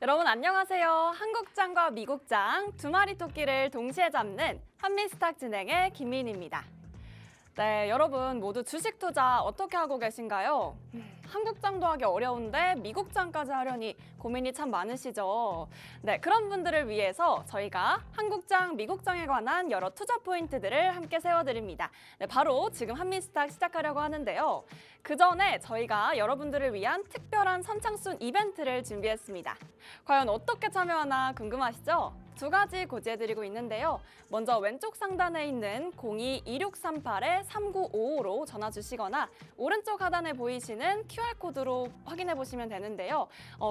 여러분 안녕하세요. 한국장과 미국장 두 마리 토끼를 동시에 잡는 한미스탁 진행의 김민희입니다. 네, 여러분 모두 주식 투자 어떻게 하고 계신가요? 한국장도 하기 어려운데 미국장까지 하려니 고민이 참 많으시죠? 네, 그런 분들을 위해서 저희가 한국장, 미국장에 관한 여러 투자 포인트들을 함께 세워드립니다. 네, 바로 지금 한미스탁 시작하려고 하는데요. 그 전에 저희가 여러분들을 위한 특별한 선착순 이벤트를 준비했습니다. 과연 어떻게 참여하나 궁금하시죠? 두 가지 고지해드리고 있는데요. 먼저 왼쪽 상단에 있는 02-2638-3955로 전화 주시거나 오른쪽 하단에 보이시는 QR코드로 확인해 보시면 되는데요.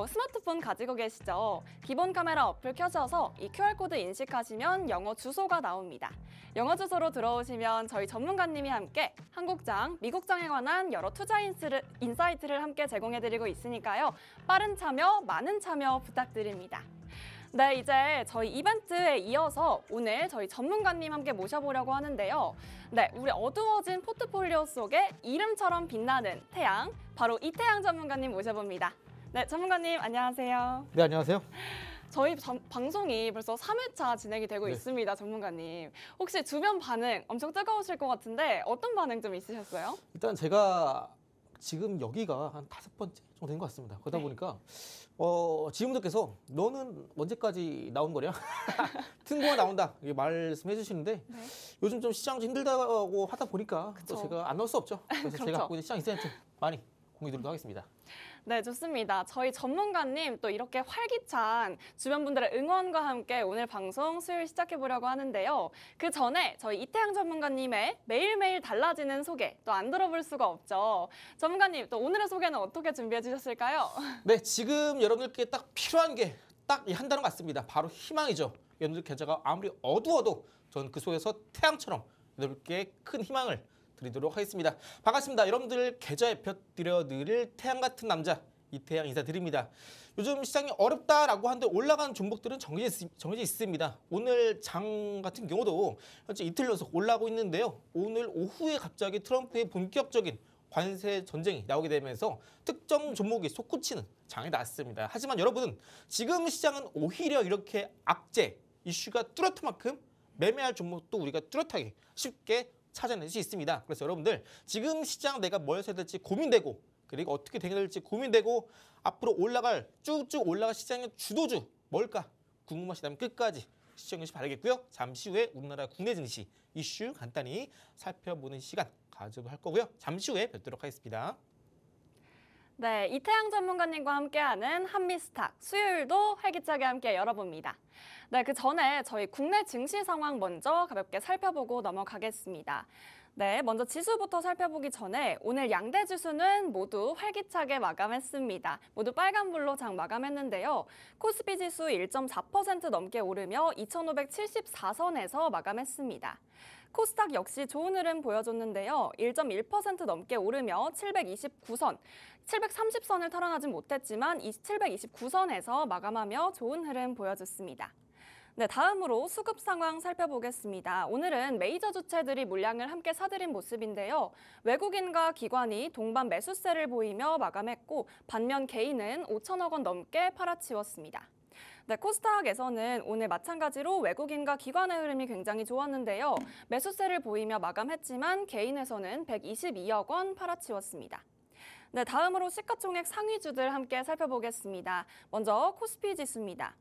스마트폰 가지고 계시죠? 기본 카메라 어플 켜셔서 이 QR코드 인식하시면 영어 주소가 나옵니다. 영어 주소로 들어오시면 저희 전문가님이 함께 한국장, 미국장에 관한 여러 투자 인사이트를 함께 제공해드리고 있으니까요. 빠른 참여, 많은 참여 부탁드립니다. 네, 이제 저희 이벤트에 이어서 오늘 저희 전문가님 함께 모셔보려고 하는데요. 네, 우리 어두워진 포트폴리오 속에 이름처럼 빛나는 태양, 바로 이태양 전문가님 모셔봅니다. 네, 전문가님 안녕하세요. 네, 안녕하세요. 저희 방송이 벌써 3회차 진행이 되고 있습니다, 전문가님. 혹시 주변 반응 엄청 뜨거우실 것 같은데 어떤 반응 좀 있으셨어요? 일단 제가 지금 여기가 한 5번째 정도 된 것 같습니다. 그러다 보니까 지인분들께서 너는 언제까지 나온 거냐? 튼고가 나온다 이렇게 말씀해 주시는데 요즘 좀 시장 힘들다고 하다 보니까 또 제가 안 나올 수 없죠. 그래서 제가 갖고 있는 시장 인사이트 많이 공유 드리도록 하겠습니다. 네, 좋습니다. 저희 전문가님 또 이렇게 활기찬 주변 분들의 응원과 함께 오늘 방송 수요일 시작해 보려고 하는데요. 그 전에 저희 이태양 전문가님의 매일매일 달라지는 소개 또 안 들어볼 수가 없죠. 전문가님 또 오늘의 소개는 어떻게 준비해 주셨을까요? 네, 지금 여러분들께 딱 필요한 게 딱 한 단어 같습니다. 바로 희망이죠. 여러분들 계좌가 아무리 어두워도 저는 그 속에서 태양처럼 여러분께 큰 희망을 드리도록 하겠습니다. 반갑습니다. 여러분들 계좌에 펴드려드릴 태양 같은 남자 이태양 인사드립니다. 요즘 시장이 어렵다라고 하는데 올라가는 종목들은 정해져 있습니다. 오늘 장 같은 경우도 현재 이틀 연속 올라가고 있는데요. 오늘 오후에 갑자기 트럼프의 본격적인 관세 전쟁이 나오게 되면서 특정 종목이 솟구치는 장이 났습니다. 하지만 여러분 지금 시장은 오히려 이렇게 악재 이슈가 뚜렷한 만큼 매매할 종목도 우리가 뚜렷하게 쉽게 찾아낼 수 있습니다. 그래서 여러분들 지금 시장 내가 뭘 사야 될지 고민되고 그리고 어떻게 되될지 고민되고 앞으로 쭉쭉 올라갈 시장의 주도주 뭘까 궁금하시다면 끝까지 시청해 주시기 바라겠고요. 잠시 후에 우리나라 국내 증시 이슈 간단히 살펴보는 시간 가져도 할 거고요. 잠시 후에 뵙도록 하겠습니다. 네, 이태양 전문가님과 함께하는 한미스탁 수요일도 활기차게 함께 열어봅니다. 네, 그 전에 저희 국내 증시 상황 먼저 가볍게 살펴보고 넘어가겠습니다. 네, 먼저 지수부터 살펴보기 전에 오늘 양대 지수는 모두 활기차게 마감했습니다. 모두 빨간불로 장 마감했는데요. 코스피 지수 1.4% 넘게 오르며 2,574선에서 마감했습니다. 코스닥 역시 좋은 흐름 보여줬는데요. 1.1% 넘게 오르며 729선, 730선을 탈환하진 못했지만 729선에서 마감하며 좋은 흐름 보여줬습니다. 네, 다음으로 수급 상황 살펴보겠습니다. 오늘은 메이저 주체들이 물량을 함께 사들인 모습인데요. 외국인과 기관이 동반 매수세를 보이며 마감했고 반면 개인은 5천억 원 넘게 팔아치웠습니다. 네, 코스닥에서는 오늘 마찬가지로 외국인과 기관의 흐름이 굉장히 좋았는데요. 매수세를 보이며 마감했지만 개인에서는 122억 원 팔아치웠습니다. 네, 다음으로 시가총액 상위주들 함께 살펴보겠습니다. 먼저 코스피 지수입니다.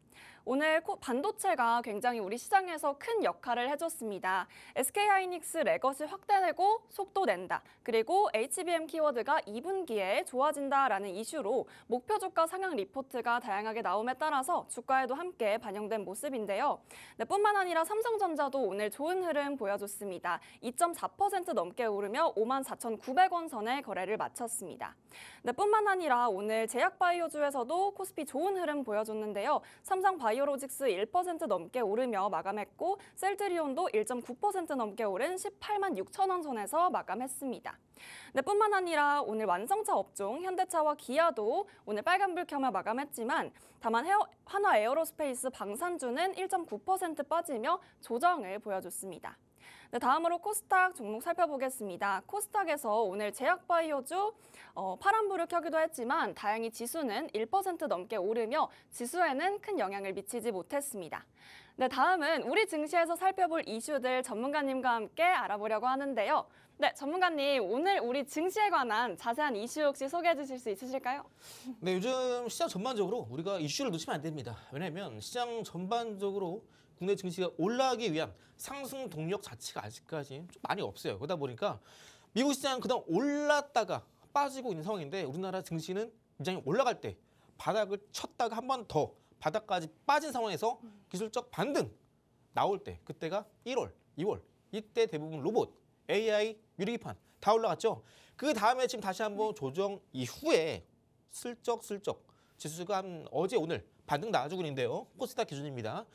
오늘 반도체가 굉장히 우리 시장에서 큰 역할을 해줬습니다. SK하이닉스 레거시 확대되고 속도 낸다. 그리고 HBM 키워드가 2분기에 좋아진다라는 이슈로 목표 주가 상향 리포트가 다양하게 나옴에 따라서 주가에도 함께 반영된 모습인데요. 네, 뿐만 아니라 삼성전자도 오늘 좋은 흐름 보여줬습니다. 2.4% 넘게 오르며 54,900원 선에 거래를 마쳤습니다. 네, 뿐만 아니라 오늘 제약바이오주에서도 코스피 좋은 흐름 보여줬는데요. 삼성바이오로직스 1% 넘게 오르며 마감했고 셀트리온도 1.9% 넘게 오른 18만 6천 원 선에서 마감했습니다. 네, 뿐만 아니라 오늘 완성차 업종 현대차와 기아도 오늘 빨간불 켜며 마감했지만 다만 한화 에어로스페이스 방산주는 1.9% 빠지며 조정을 보여줬습니다. 네, 다음으로 코스닥 종목 살펴보겠습니다. 코스닥에서 오늘 제약바이오주 파란불을 켜기도 했지만 다행히 지수는 1% 넘게 오르며 지수에는 큰 영향을 미치지 못했습니다. 네, 다음은 우리 증시에서 살펴볼 이슈들 전문가님과 함께 알아보려고 하는데요. 네, 전문가님, 오늘 우리 증시에 관한 자세한 이슈 혹시 소개해 주실 수 있으실까요? 네, 요즘 시장 전반적으로 우리가 이슈를 놓치면 안 됩니다. 왜냐하면 시장 전반적으로 국내 증시가 올라가기 위한 상승 동력 자체가 아직까지 좀 많이 없어요. 그러다 보니까 미국 시장 그동안 올랐다가 빠지고 있는 상황인데 우리나라 증시는 굉장히 올라갈 때 바닥을 쳤다가 한 번 더 바닥까지 빠진 상황에서 기술적 반등 나올 때 그때가 1월, 2월 이때 대부분 로봇, AI, 유리기판 다 올라갔죠. 그 다음에 지금 다시 한번 조정 이후에 슬쩍 지수가 한 어제 오늘 반등 나와주고 있는데요. 코스닥 기준입니다.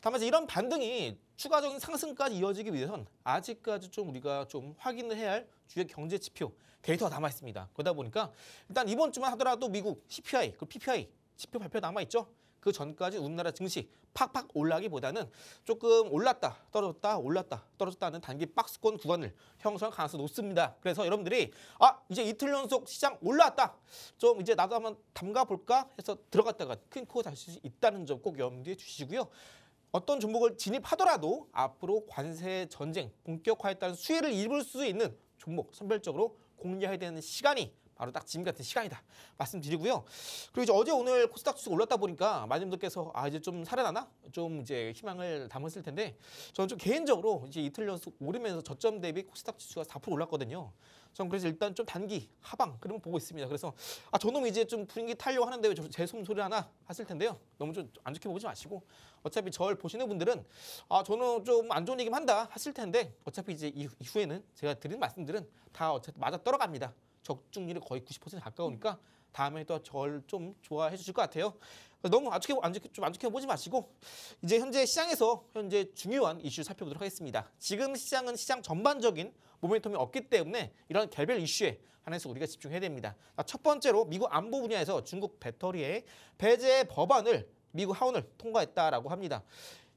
다만 이런 반등이 추가적인 상승까지 이어지기 위해선 아직까지 좀 우리가 좀 확인을 해야 할 주요 경제 지표 데이터가 남아 있습니다. 그러다 보니까 일단 이번 주만 하더라도 미국 CPI, 그 PPI 지표 발표 남아 있죠. 그 전까지 우리나라 증시 팍팍 올라기보다는 조금 올랐다 떨어졌다 하는 단기 박스권 구간을 형성할 가능성이 높습니다. 그래서 여러분들이 이제 이틀 연속 시장 올라왔다, 좀 이제 나도 한번 담가 볼까 해서 들어갔다가 큰 코 다실 수 있다는 점 꼭 염두에 두시고요. 어떤 종목을 진입하더라도 앞으로 관세 전쟁 본격화에 따른 수혜를 입을 수 있는 종목 선별적으로 공략해야 되는 시간이 바로 딱 지금 같은 시간이다 말씀드리고요. 그리고 이제 어제 오늘 코스닥 지수가 올랐다 보니까 많은 분들께서 이제 좀 살아나나? 좀 이제 희망을 담았을 텐데 저는 좀 개인적으로 이제 이틀 연속 오르면서 저점 대비 코스닥 지수가 4% 올랐거든요. 전 그래서 일단 좀 단기 하방 그러면 보고 있습니다. 그래서 저놈 이제 좀 분위기 타려고 하는데 왜 제 숨소리 하나 하실 텐데요. 너무 좀 안 좋게 보지 마시고 어차피 저를 보시는 분들은 저는 좀 안 좋은 얘기만 한다 하실 텐데 어차피 이제 이후에는 제가 드리는 말씀들은 다 어차피 맞아 떨어갑니다. 적중률이 거의 90% 가까우니까 다음에 또 저를 좀 좋아해 주실 것 같아요. 너무 안 좋게 보지 마시고 이제 현재 시장에서 현재 중요한 이슈 살펴보도록 하겠습니다. 지금 시장은 시장 전반적인 모멘텀이 없기 때문에 이런 개별 이슈에 한해서 우리가 집중해야 됩니다. 첫 번째로 미국 안보 분야에서 중국 배터리의 배제 법안을 미국 하원을 통과했다라고 합니다.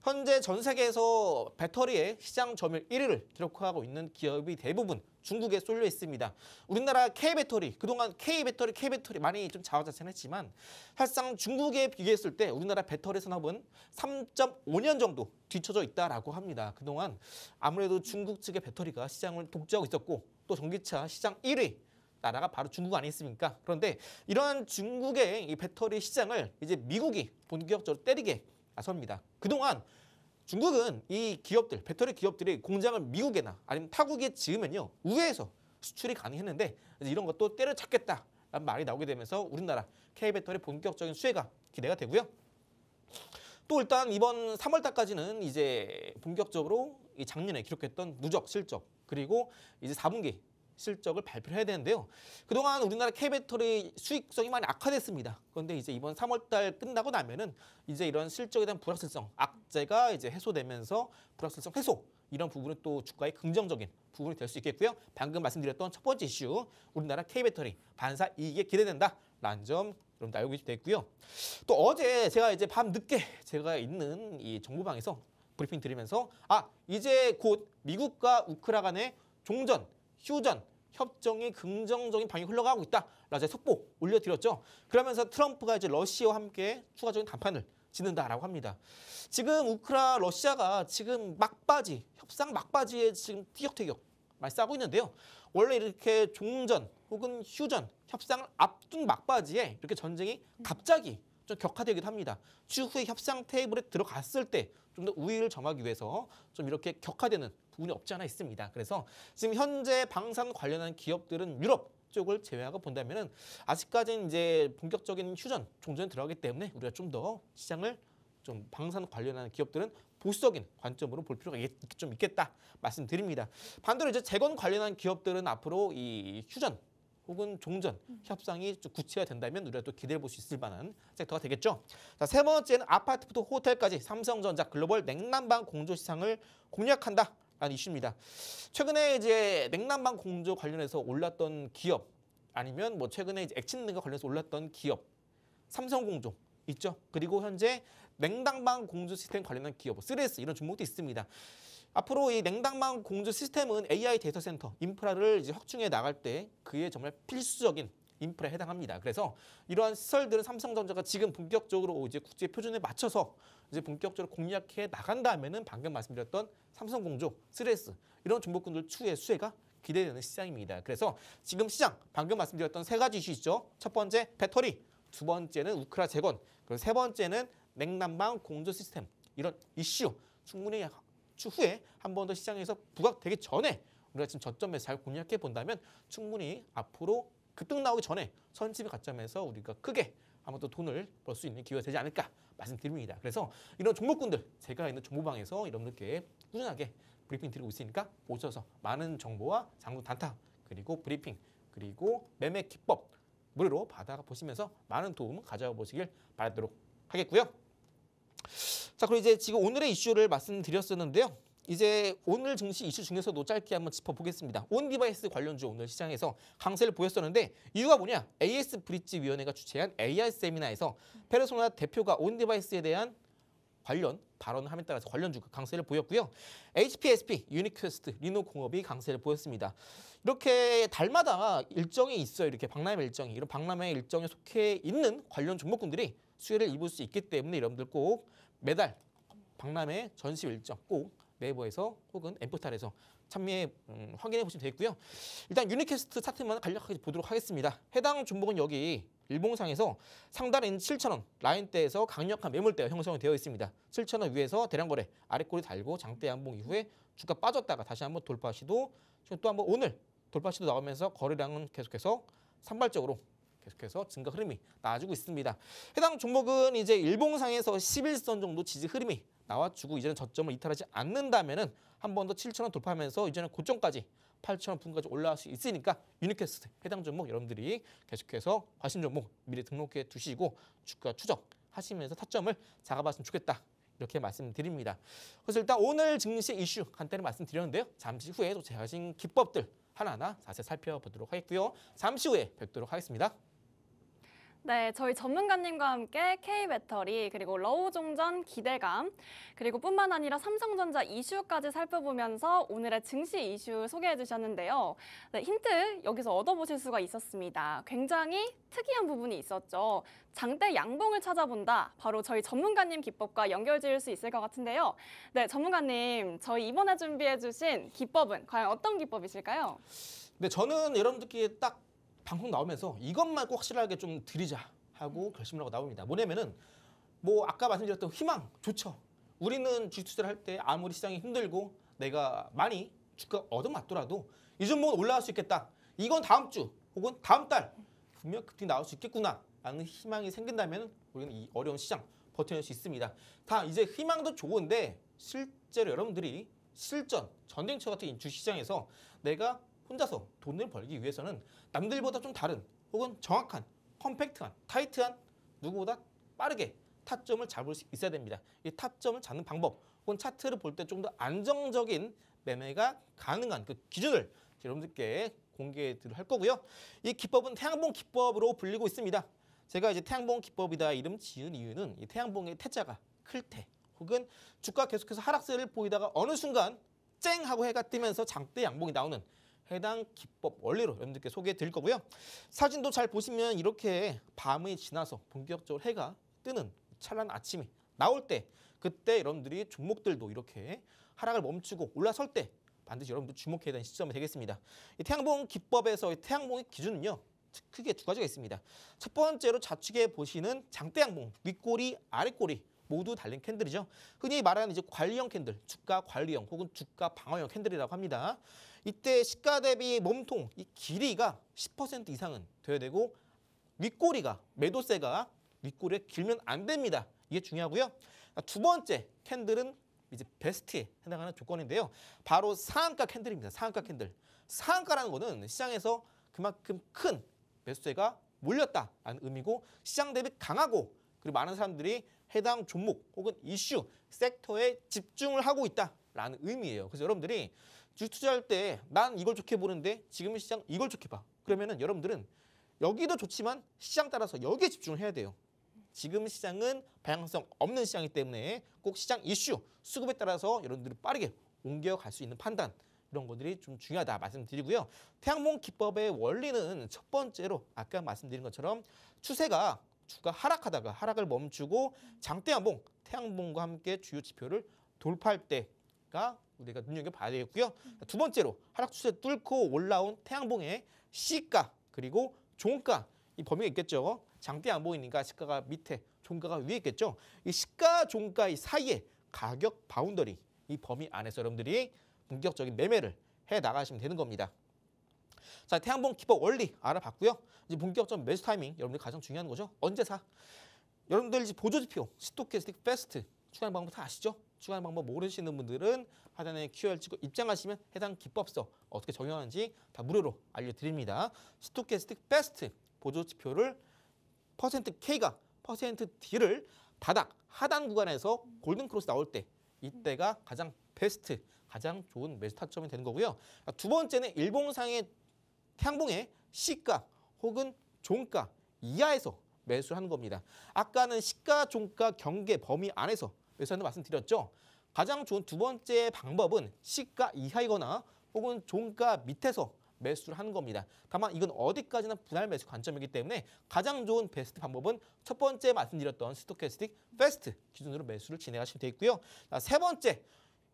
현재 전 세계에서 배터리의 시장 점유율 1위를 기록하고 있는 기업이 대부분 중국에 쏠려 있습니다. 우리나라 K배터리, 그동안 K배터리 많이 좀 자화자찬했지만 사실상 중국에 비교했을 때 우리나라 배터리 산업은 3.5년 정도 뒤처져 있다라고 합니다. 그동안 아무래도 중국 측의 배터리가 시장을 독주하고 있었고 또 전기차 시장 1위 나라가 바로 중국 아니겠습니까? 그런데 이러한 중국의 이 배터리 시장을 이제 미국이 본격적으로 때리게 나섭니다. 그동안 중국은 이 기업들, 배터리 기업들이 공장을 미국이나 아니면 타국에 지으면요 우회해서 수출이 가능했는데 이런 것도 때려잡겠다라는 말이 나오게 되면서 우리나라 K배터리 본격적인 수혜가 기대가 되고요. 또 일단 이번 3월 달까지는 이제 본격적으로 이 작년에 기록했던 누적 실적 그리고 이제 4분기 실적을 발표를 해야 되는데요. 그동안 우리나라 K배터리 수익성이 많이 악화됐습니다. 그런데 이제 이번 3월 달 끝나고 나면은 이제 이런 실적에 대한 불확실성, 악재가 이제 해소되면서 불확실성 해소 이런 부분은 또 주가의 긍정적인 부분이 될 수 있겠고요. 방금 말씀드렸던 첫 번째 이슈, 우리나라 K배터리 반사 이익에 기대된다라는 점 여러분들 알고 계시면 되겠고요. 또 어제 제가 이제 밤 늦게 제가 있는 이 정보방에서 브리핑 드리면서 이제 곧 미국과 우크라 간의 종전 휴전 협정이 긍정적인 방향이 흘러가고 있다라고 제가 속보 올려드렸죠. 그러면서 트럼프가 이제 러시아와 함께 추가적인談판을 짓는다라고 합니다. 지금 우크라 러시아가 지금 협상 막바지에 지금 티격태격 많이 싸고 있는데요. 원래 이렇게 종전 혹은 휴전 협상을 앞둔 막바지에 이렇게 전쟁이 갑자기 좀 격화되기도 합니다. 추후에 협상 테이블에 들어갔을 때 좀 더 우위를 점하기 위해서 좀 이렇게 격화되는 부분이 없지 않아 있습니다. 그래서 지금 현재 방산 관련한 기업들은 유럽 쪽을 제외하고 본다면은 아직까지는 이제 본격적인 휴전, 종전에 들어가기 때문에 우리가 좀 더 시장을 좀 방산 관련한 기업들은 보수적인 관점으로 볼 필요가 좀 있겠다 말씀드립니다. 반대로 이제 재건 관련한 기업들은 앞으로 이 휴전 혹은 종전 협상이 좀 구체화된다면 우리가 또 기대해 볼 수 있을 만한 섹터가 되겠죠. 자, 세 번째는 아파트부터 호텔까지 삼성전자 글로벌 냉난방 공조 시장을 공략한다라는 이슈입니다. 최근에 이제 냉난방 공조 관련해서 올랐던 기업 아니면 뭐 최근에 이제 액침 등과 관련해서 올랐던 기업 삼성공조 있죠. 그리고 현재 냉난방 공조 시스템 관련한 기업 3S 이런 종목도 있습니다. 앞으로 이 냉난방 공조 시스템은 AI 데이터 센터 인프라를 이제 확충해 나갈 때 그에 정말 필수적인 인프라에 해당합니다. 그래서 이러한 시설들은 삼성전자가 지금 본격적으로 이제 국제 표준에 맞춰서 이제 본격적으로 공략해 나간다면은 방금 말씀드렸던 삼성공조, 3S 이런 종목군들 추후의 수혜가 기대되는 시장입니다. 그래서 지금 시장 방금 말씀드렸던 세 가지 이슈 있죠. 첫 번째 배터리, 두 번째는 우크라 재건, 그리고 세 번째는 냉난방 공조 시스템 이런 이슈 충분히 추후에 한 번 더 시장에서 부각되기 전에 우리가 지금 저점에서 잘 공략해 본다면 충분히 앞으로 급등 나오기 전에 선취비 가점에서 우리가 크게 한번 또 돈을 벌 수 있는 기회가 되지 않을까 말씀드립니다. 그래서 이런 종목군들 제가 있는 정보방에서 여러분들께 꾸준하게 브리핑 드리고 있으니까 오셔서 많은 정보와 장부 단타 그리고 브리핑 그리고 매매 기법 무료로 받아보시면서 많은 도움 가져보시길 바라도록 하겠고요. 자, 그리고 이제 지금 오늘의 이슈를 말씀드렸었는데요. 이제 오늘 증시 이슈 중에서도 짧게 한번 짚어보겠습니다. 온 디바이스 관련주 오늘 시장에서 강세를 보였었는데 이유가 뭐냐? AS 브릿지 위원회가 주최한 AI 세미나에서 페르소나 대표가 온 디바이스에 대한 관련 발언을 함에 따라서 관련주가 강세를 보였고요. HPSP, 유니퀘스트, 리노공업이 강세를 보였습니다. 이렇게 달마다 일정이 있어요. 이렇게 박람회 일정이. 이런 박람회 일정에 속해 있는 관련 종목군들이 수혜를 입을 수 있기 때문에 여러분들 꼭 매달 박람회 전시 일정 꼭 네이버에서 혹은 엠포탈에서 참여해 확인해 보시면 되겠고요. 일단 유니캐스트 차트만 간략하게 보도록 하겠습니다. 해당 종목은 여기 일봉상에서 상단에는 7,000원 라인대에서 강력한 매물대가 형성이 되어 있습니다. 7,000원 위에서 대량 거래 아래꼬리 달고 장대 양봉 이후에 주가 빠졌다가 다시 한번 돌파 시도 지금 또 한번 오늘 돌파 시도 나오면서 거래량은 계속해서 산발적으로 계속해서 증가 흐름이 나와주고 있습니다. 해당 종목은 이제 일봉상에서 11선 정도 지지 흐름이 나와주고 이제는 저점을 이탈하지 않는다면은 한 번 더 7,000원 돌파하면서 이제는 고점까지 8,000원 부근까지 올라갈 수 있으니까 유니캐스트 해당 종목 여러분들이 계속해서 관심 종목 미리 등록해 두시고 주가 추적하시면서 타점을 잡아봤으면 좋겠다. 이렇게 말씀드립니다. 그래서 일단 오늘 증시 이슈 간단히 말씀드렸는데요. 잠시 후에 또 제가 가진 기법들 하나하나 자세히 살펴보도록 하겠고요. 잠시 후에 뵙도록 하겠습니다. 네, 저희 전문가님과 함께 K배터리 그리고 러우종전 기대감 그리고 뿐만 아니라 삼성전자 이슈까지 살펴보면서 오늘의 증시 이슈 소개해 주셨는데요. 네, 힌트 여기서 얻어보실 수가 있었습니다. 굉장히 특이한 부분이 있었죠. 장대 양봉을 찾아본다. 바로 저희 전문가님 기법과 연결 지을 수 있을 것 같은데요. 네, 전문가님 저희 이번에 준비해 주신 기법은 과연 어떤 기법이실까요? 네, 저는 여러분들께 딱 방송 나오면서 이것만 꼭 확실하게 좀 드리자 하고 결심을 하고 나옵니다. 뭐냐면은 뭐 아까 말씀드렸던 희망 좋죠. 우리는 주식 투자를 할 때 아무리 시장이 힘들고 내가 많이 주가 얻어맞더라도 이 종목은 올라갈 수 있겠다. 이건 다음 주 혹은 다음 달 분명 급등이 나올 수 있겠구나라는 희망이 생긴다면 우리는 이 어려운 시장 버텨낼 수 있습니다. 다 이제 희망도 좋은데 실제로 여러분들이 실전 전쟁터 같은 이 주식시장에서 내가 혼자서 돈을 벌기 위해서는 남들보다 좀 다른 혹은 정확한, 컴팩트한, 타이트한 누구보다 빠르게 타점을 잡을 수 있어야 됩니다. 이 타점을 잡는 방법 혹은 차트를 볼 때 좀 더 안정적인 매매가 가능한 그 기준을 여러분들께 공개할 거고요. 이 기법은 태양봉 기법으로 불리고 있습니다. 제가 이제 태양봉 기법이다 이름 지은 이유는 이 태양봉의 태자가 클 때 혹은 주가 계속해서 하락세를 보이다가 어느 순간 쨍 하고 해가 뜨면서 장대 양봉이 나오는 해당 기법 원리로 여러분들께 소개해 드릴 거고요. 사진도 잘 보시면 이렇게 밤이 지나서 본격적으로 해가 뜨는 찬란한 아침이 나올 때 그때 여러분들이 종목들도 이렇게 하락을 멈추고 올라설 때 반드시 여러분들 주목해야 되는 시점이 되겠습니다. 이 태양봉 기법에서 이 태양봉의 기준은요. 크게 두 가지가 있습니다. 첫 번째로 좌측에 보시는 장대 양봉 윗꼬리 아랫꼬리 모두 달린 캔들이죠. 흔히 말하는 이제 관리형 캔들, 주가 관리형 혹은 주가 방어형 캔들이라고 합니다. 이때 시가 대비 몸통 이 길이가 10% 이상은 돼야 되고 윗꼬리가 매도세가 윗꼬리에 길면 안 됩니다. 이게 중요하고요. 두 번째 캔들은 이제 베스트에 해당하는 조건인데요. 바로 상한가 캔들입니다. 상한가 캔들. 상한가라는 거는 시장에서 그만큼 큰 매수세가 몰렸다라는 의미고 시장 대비 강하고 그리고 많은 사람들이 해당 종목 혹은 이슈, 섹터에 집중을 하고 있다라는 의미예요. 그래서 여러분들이 주식 투자할 때 난 이걸 좋게 보는데 지금 시장 이걸 좋게 봐. 그러면은 여러분들은 여기도 좋지만 시장 따라서 여기에 집중을 해야 돼요. 지금 시장은 방향성 없는 시장이기 때문에 꼭 시장 이슈, 수급에 따라서 여러분들이 빠르게 옮겨갈 수 있는 판단 이런 것들이 좀 중요하다 말씀드리고요. 태양봉 기법의 원리는 첫 번째로 아까 말씀드린 것처럼 추세가 주가 하락하다가 하락을 멈추고 장대양봉, 태양봉과 함께 주요 지표를 돌파할 때가 우리가 눈여겨봐야 되겠고요. 두 번째로 하락 추세 뚫고 올라온 태양봉의 시가 그리고 종가 이 범위가 있겠죠. 장대양봉이니까 시가가 밑에 종가가 위에 있겠죠. 이 시가 종가 이 사이에 가격 바운더리 이 범위 안에서 여러분들이 본격적인 매매를 해 나가시면 되는 겁니다. 자, 태양봉 기법 원리 알아봤고요. 이제 본격적 매수 타이밍 여러분들 가장 중요한 거죠. 언제 사? 여러분들 이제 보조지표 스토캐스틱 패스트 추가하는 방법 다 아시죠? 추가하는 방법 모르시는 분들은 하단에 QR 찍고 입장하시면 해당 기법서 어떻게 적용하는지 다 무료로 알려드립니다. 스토캐스틱 패스트 보조지표를 %K가 %D를 바닥 하단 구간에서 골든 크로스 나올 때 이때가 가장 베스트 가장 좋은 매수 타점이 되는 거고요. 두 번째는 일봉상의 태양봉의 시가 혹은 종가 이하에서 매수하는 겁니다. 아까는 시가, 종가 경계 범위 안에서 매수하는 말씀드렸죠. 가장 좋은 두 번째 방법은 시가 이하이거나 혹은 종가 밑에서 매수를 하는 겁니다. 다만 이건 어디까지나 분할 매수 관점이기 때문에 가장 좋은 베스트 방법은 첫 번째 말씀드렸던 스토캐스틱 패스트 기준으로 매수를 진행하시면 되겠고요. 자, 세 번째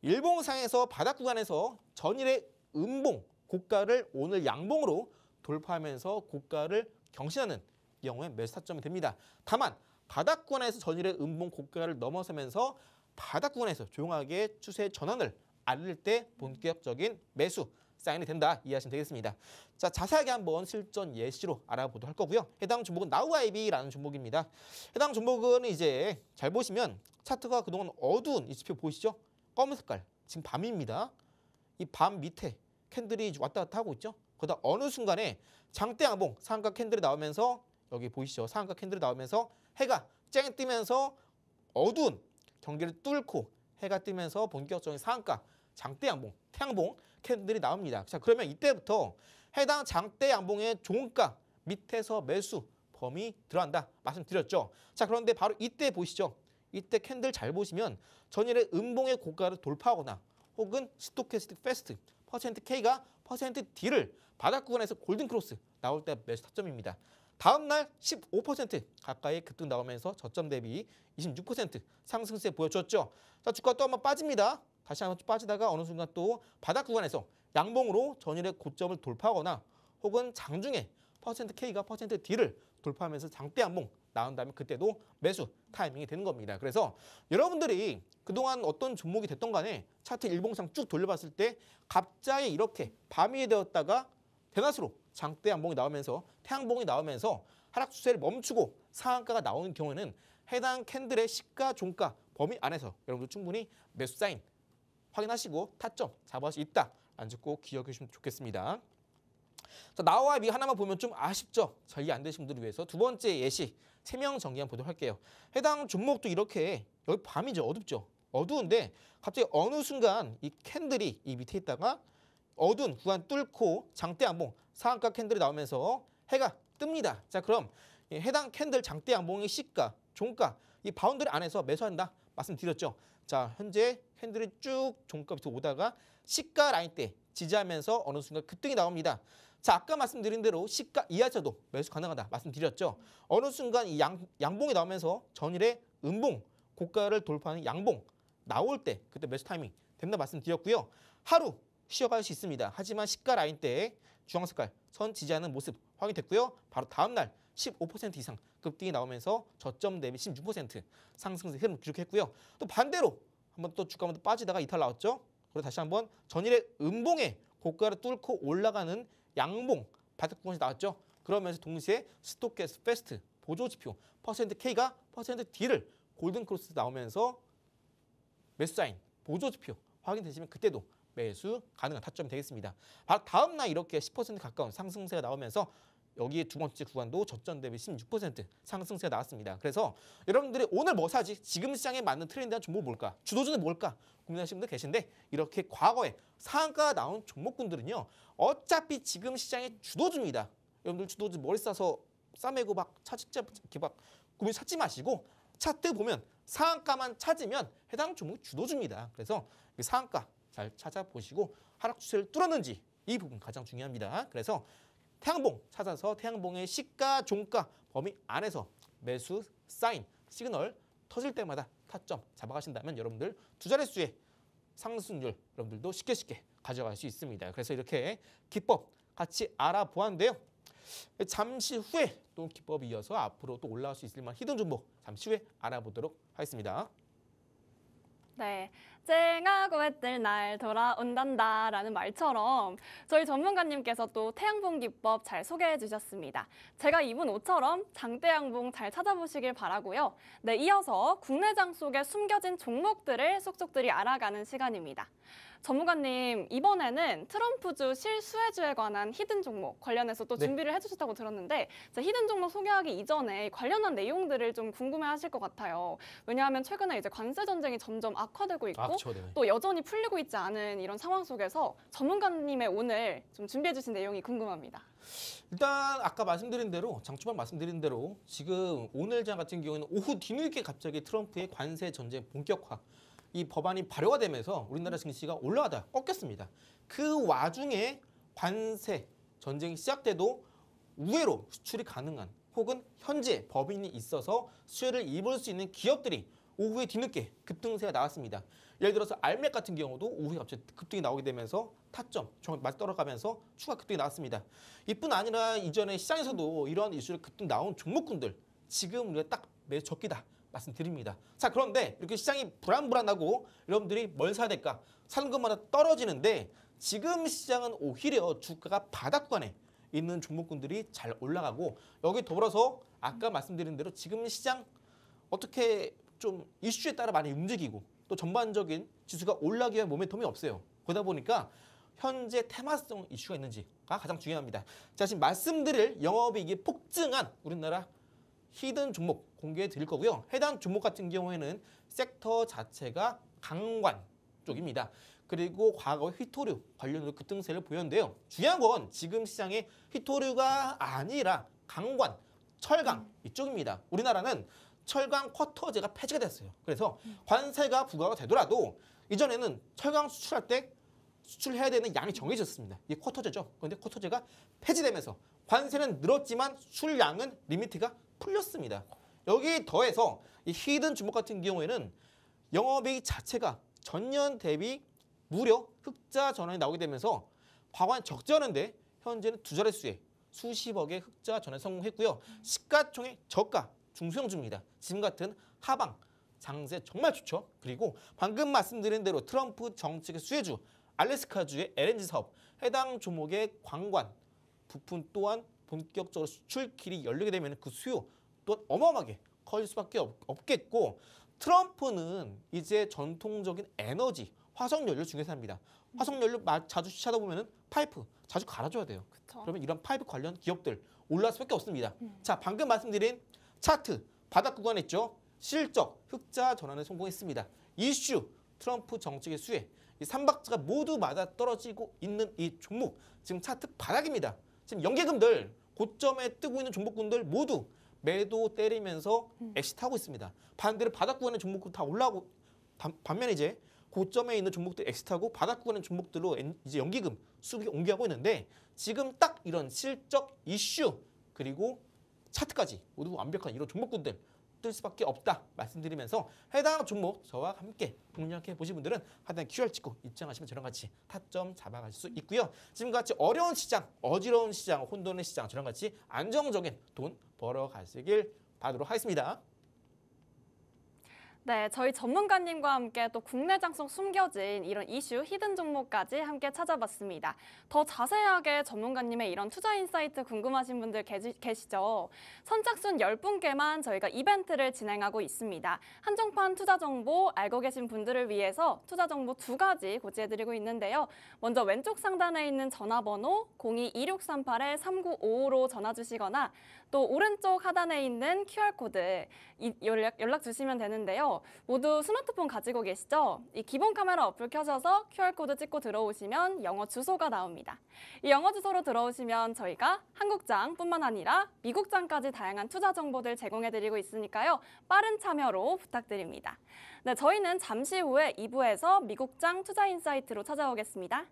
일봉상에서 바닥 구간에서 전일의 음봉 고가를 오늘 양봉으로 돌파하면서 고가를 경신하는 경우에 매수 타점이 됩니다. 다만 바닥 구간에서 전일의 음봉 고가를 넘어서면서 바닥 구간에서 조용하게 추세 전환을 알릴 때 본격적인 매수 사인이 된다 이해하시면 되겠습니다. 자, 자세하게 한번 실전 예시로 알아보도록 할 거고요. 해당 종목은 나우아이비라는 종목입니다. 해당 종목은 이제 잘 보시면 차트가 그동안 어두운 이 지표 보이시죠? 검은 색깔 지금 밤입니다. 이 밤 밑에 캔들이 왔다 갔다 하고 있죠. 그러다 어느 순간에 장대양봉 상한가 캔들이 나오면서 여기 보이시죠? 상한가 캔들이 나오면서 해가 쨍 뜨면서 어두운 경계를 뚫고 해가 뜨면서 본격적인 상한가 장대양봉, 태양봉 캔들이 나옵니다. 자, 그러면 이때부터 해당 장대양봉의 종가 밑에서 매수 범위 들어간다 말씀드렸죠. 자, 그런데 바로 이때 보시죠. 이때 캔들 잘 보시면 전일의 음봉의 고가를 돌파하거나 혹은 스토캐스틱 패스트 %K가 %D를 바닥 구간에서 골든 크로스 나올 때 매수 타점입니다. 다음 날 15% 가까이 급등 나오면서 저점 대비 26% 상승세 보여줬죠. 자, 주가 또 한번 빠집니다. 다시 한번 빠지다가 어느 순간 또 바닥 구간에서 양봉으로 전일의 고점을 돌파하거나 혹은 장중에 %K가 %D를 돌파하면서 장대양봉 나온 다음에 그때도 매수 타이밍이 되는 겁니다. 그래서 여러분들이 그동안 어떤 종목이 됐던 간에 차트 일봉상 쭉 돌려봤을 때 갑자기 이렇게 밤이 되었다가 대낮으로 장대양봉이 나오면서 태양봉이 나오면서 하락 추세를 멈추고 상한가가 나오는 경우에는 해당 캔들의 시가 종가 범위 안에서 여러분들 충분히 매수 사인 확인하시고 타점 잡을 수 있다라는 점 꼭 기억해 주시면 좋겠습니다. 자, 나와 미 하나만 보면 좀 아쉽죠. 잘 이해 안 되신 분들을 위해서 두 번째 예시 3명 정리 한번 보도록 할게요. 해당 종목도 이렇게 여기 밤이죠. 어둡죠. 어두운데 갑자기 어느 순간 이 캔들이 이 밑에 있다가 어두운 구간 뚫고 장대양봉 상한가 캔들이 나오면서 해가 뜹니다. 자, 그럼 해당 캔들 장대양봉의 시가, 종가 이 바운더리 안에서 매수한다 말씀드렸죠. 자, 현재 캔들이 쭉 종가 밑으로 오다가 시가 라인 때 지지하면서 어느 순간 급등이 나옵니다. 자, 아까 말씀드린 대로 시가 이하에서도 매수 가능하다 말씀드렸죠. 어느 순간 이 양봉이 나오면서 전일의 음봉 고가를 돌파하는 양봉 나올 때 그때 매수 타이밍 된다 말씀드렸고요. 하루 쉬어갈 수 있습니다. 하지만 시가 라인 때 주황 색깔 선 지지하는 모습 확인됐고요. 바로 다음 날 15% 이상 급등이 나오면서 저점 대비 16% 상승세 흐름 기록했고요. 또 반대로 한번 또 주가 한번 빠지다가 이탈 나왔죠. 그리고 다시 한번 전일의 음봉에 고가를 뚫고 올라가는 양봉 바닥 구간이 나왔죠. 그러면서 동시에 스토캐스틱 패스트 보조지표 %K가 %D를 골든 크로스 나오면서 매수 사인 보조지표 확인되시면 그때도 매수 가능한 타점이 되겠습니다. 바로 다음 날 이렇게 10% 가까운 상승세가 나오면서 여기에 두 번째 구간도 저점 대비 16% 상승세가 나왔습니다. 그래서 여러분들이 오늘 뭐 사지? 지금 시장에 맞는 트렌드한 종목 뭘까? 주도주는 뭘까? 고민하시는 분들 계신데 이렇게 과거에 상한가가 나온 종목군들은요. 어차피 지금 시장의 주도주입니다. 여러분들 주도주 머리 싸서 싸매고 막 차직자 이렇게 막 고민 찾지 마시고 차트 보면 상한가만 찾으면 해당 종목 주도주입니다. 그래서 상한가 잘 찾아보시고 하락 추세를 뚫었는지 이 부분 가장 중요합니다. 그래서 태양봉 찾아서 태양봉의 시가, 종가 범위 안에서 매수 사인, 시그널 터질 때마다 타점 잡아가신다면 여러분들 두 자릿수의 상승률 여러분들도 쉽게 가져갈 수 있습니다. 그래서 이렇게 기법 같이 알아보았는데요. 잠시 후에 또 기법이 이어서 앞으로 또 올라갈 수 있을 만한 히든 종목 잠시 후에 알아보도록 하겠습니다. 네, 쨍하고 해뜰 날 돌아온단다라는 말처럼 저희 전문가님께서 또 태양봉 기법 잘 소개해 주셨습니다. 제가 입은 옷처럼 장대양봉 잘 찾아보시길 바라고요. 네, 이어서 국내장 속에 숨겨진 종목들을 쏙쏙들이 알아가는 시간입니다. 전문가님, 이번에는 트럼프주 실수혜주에 관한 히든 종목 관련해서 또 네. 준비를 해주셨다고 들었는데 자, 히든 종목 소개하기 이전에 관련한 내용들을 좀 궁금해하실 것 같아요. 왜냐하면 최근에 이제 관세 전쟁이 점점 악화되고 있고 그렇죠. 네. 또 여전히 풀리고 있지 않은 이런 상황 속에서 전문가님의 오늘 좀 준비해주신 내용이 궁금합니다. 일단 아까 말씀드린 대로 장초반 말씀드린 대로 지금 오늘 장 같은 경우에는 오후 뒤늦게 갑자기 트럼프의 관세 전쟁 본격화 이 법안이 발효가 되면서 우리나라 증시가 올라가다 꺾였습니다. 그 와중에 관세 전쟁이 시작돼도 우회로 수출이 가능한 혹은 현재 법인이 있어서 수혜를 입을 수 있는 기업들이 오후에 뒤늦게 급등세가 나왔습니다. 예를 들어서 알맥 같은 경우도 오후에 갑자기 급등이 나오게 되면서 타점 맞 떨어가면서 추가 급등이 나왔습니다. 이뿐 아니라 이전에 시장에서도 이런 이슈를 급등 나온 종목군들 지금 우리가 딱 매수 적기다 말씀드립니다. 자, 그런데 이렇게 시장이 불안불안하고 여러분들이 뭘 사야 될까? 사는 것마다 떨어지는데 지금 시장은 오히려 주가가 바닥권에 있는 종목군들이 잘 올라가고 여기 더불어서 아까 말씀드린 대로 지금 시장 어떻게 좀 이슈에 따라 많이 움직이고 또 전반적인 지수가 올라가기 위한 모멘텀이 없어요. 그러다 보니까 현재 테마성 이슈가 있는지가 가장 중요합니다. 자, 지금 말씀드릴 영업이익이 폭증한 우리나라 히든 종목 공개해 드릴 거고요. 해당 종목 같은 경우에는 섹터 자체가 강관 쪽입니다. 그리고 과거 휘토류 관련으로 급등세를 보였는데요. 중요한 건 지금 시장의 휘토류가 아니라 강관, 철강 이쪽입니다. 우리나라는 철강 쿼터제가 폐지가 됐어요. 그래서 관세가 부과가 되더라도 이전에는 철강 수출할 때 수출해야 되는 양이 정해졌습니다. 이게 쿼터제죠. 그런데 쿼터제가 폐지되면서 관세는 늘었지만 수출량은 리미트가 풀렸습니다. 여기 더해서 이 히든 종목 같은 경우에는 영업이익 자체가 전년 대비 무려 흑자 전환이 나오게 되면서 과거엔 적자였는데 현재는 두 자릿수의 수십억의 흑자 전환에 성공했고요. 시가총액 저가 중소형주입니다. 지금 같은 하방 장세 정말 좋죠. 그리고 방금 말씀드린 대로 트럼프 정책의 수혜주 알래스카주의 LNG 사업 해당 종목의 관관 부품 또한 본격적으로 수출 길이 열리게 되면 그 수요 또한 어마어마하게 커질 수밖에 없겠고 트럼프는 이제 전통적인 에너지 화석연료 중개사입니다. 화석연료 자주 찾아보면 파이프 자주 갈아줘야 돼요. 그쵸. 그러면 이런 파이프 관련 기업들 올라갈 수밖에 없습니다. 자, 방금 말씀드린 차트 바닥 구간에 있죠. 실적 흑자 전환에 성공했습니다. 이슈 트럼프 정책의 수혜 이 삼박자가 모두 맞아 떨어지고 있는 이 종목 지금 차트 바닥입니다. 지금 연계금들 고점에 뜨고 있는 종목군들 모두 매도 때리면서 엑시트하고 있습니다. 반대로 바닥 구간의 종목들 다 올라오고 반면에 이제 고점에 있는 종목들 엑시트하고 바닥 구간의 종목들로 이제 연기금 수급이 옮겨가고 있는데 지금 딱 이런 실적 이슈 그리고 차트까지 모두 완벽한 이런 종목군들 뜰 수밖에 없다 말씀드리면서 해당 종목 저와 함께 공략해 보신 분들은 하단 QR 찍고 입장하시면 저랑 같이 타점 잡아가실 수 있고요. 지금같이 어려운 시장, 어지러운 시장, 혼돈의 시장 저랑 같이 안정적인 돈 벌어가시길 바라도록 하겠습니다. 네, 저희 전문가님과 함께 또 국내장 속 숨겨진 이런 이슈, 히든 종목까지 함께 찾아봤습니다. 더 자세하게 전문가님의 이런 투자 인사이트 궁금하신 분들 계시죠? 선착순 10분께만 저희가 이벤트를 진행하고 있습니다. 한정판 투자 정보 알고 계신 분들을 위해서 투자 정보 2가지 고지해드리고 있는데요. 먼저 왼쪽 상단에 있는 전화번호 02-2638-3955로 전화 주시거나 또 오른쪽 하단에 있는 QR코드 연락 주시면 되는데요. 텐데요. 모두 스마트폰 가지고 계시죠? 이 기본 카메라 어플 켜셔서 QR코드 찍고 들어오시면 영어 주소가 나옵니다. 이 영어 주소로 들어오시면 저희가 한국장뿐만 아니라 미국장까지 다양한 투자 정보들 제공해드리고 있으니까요. 빠른 참여로 부탁드립니다. 네, 저희는 잠시 후에 2부에서 미국장 투자 인사이트로 찾아오겠습니다.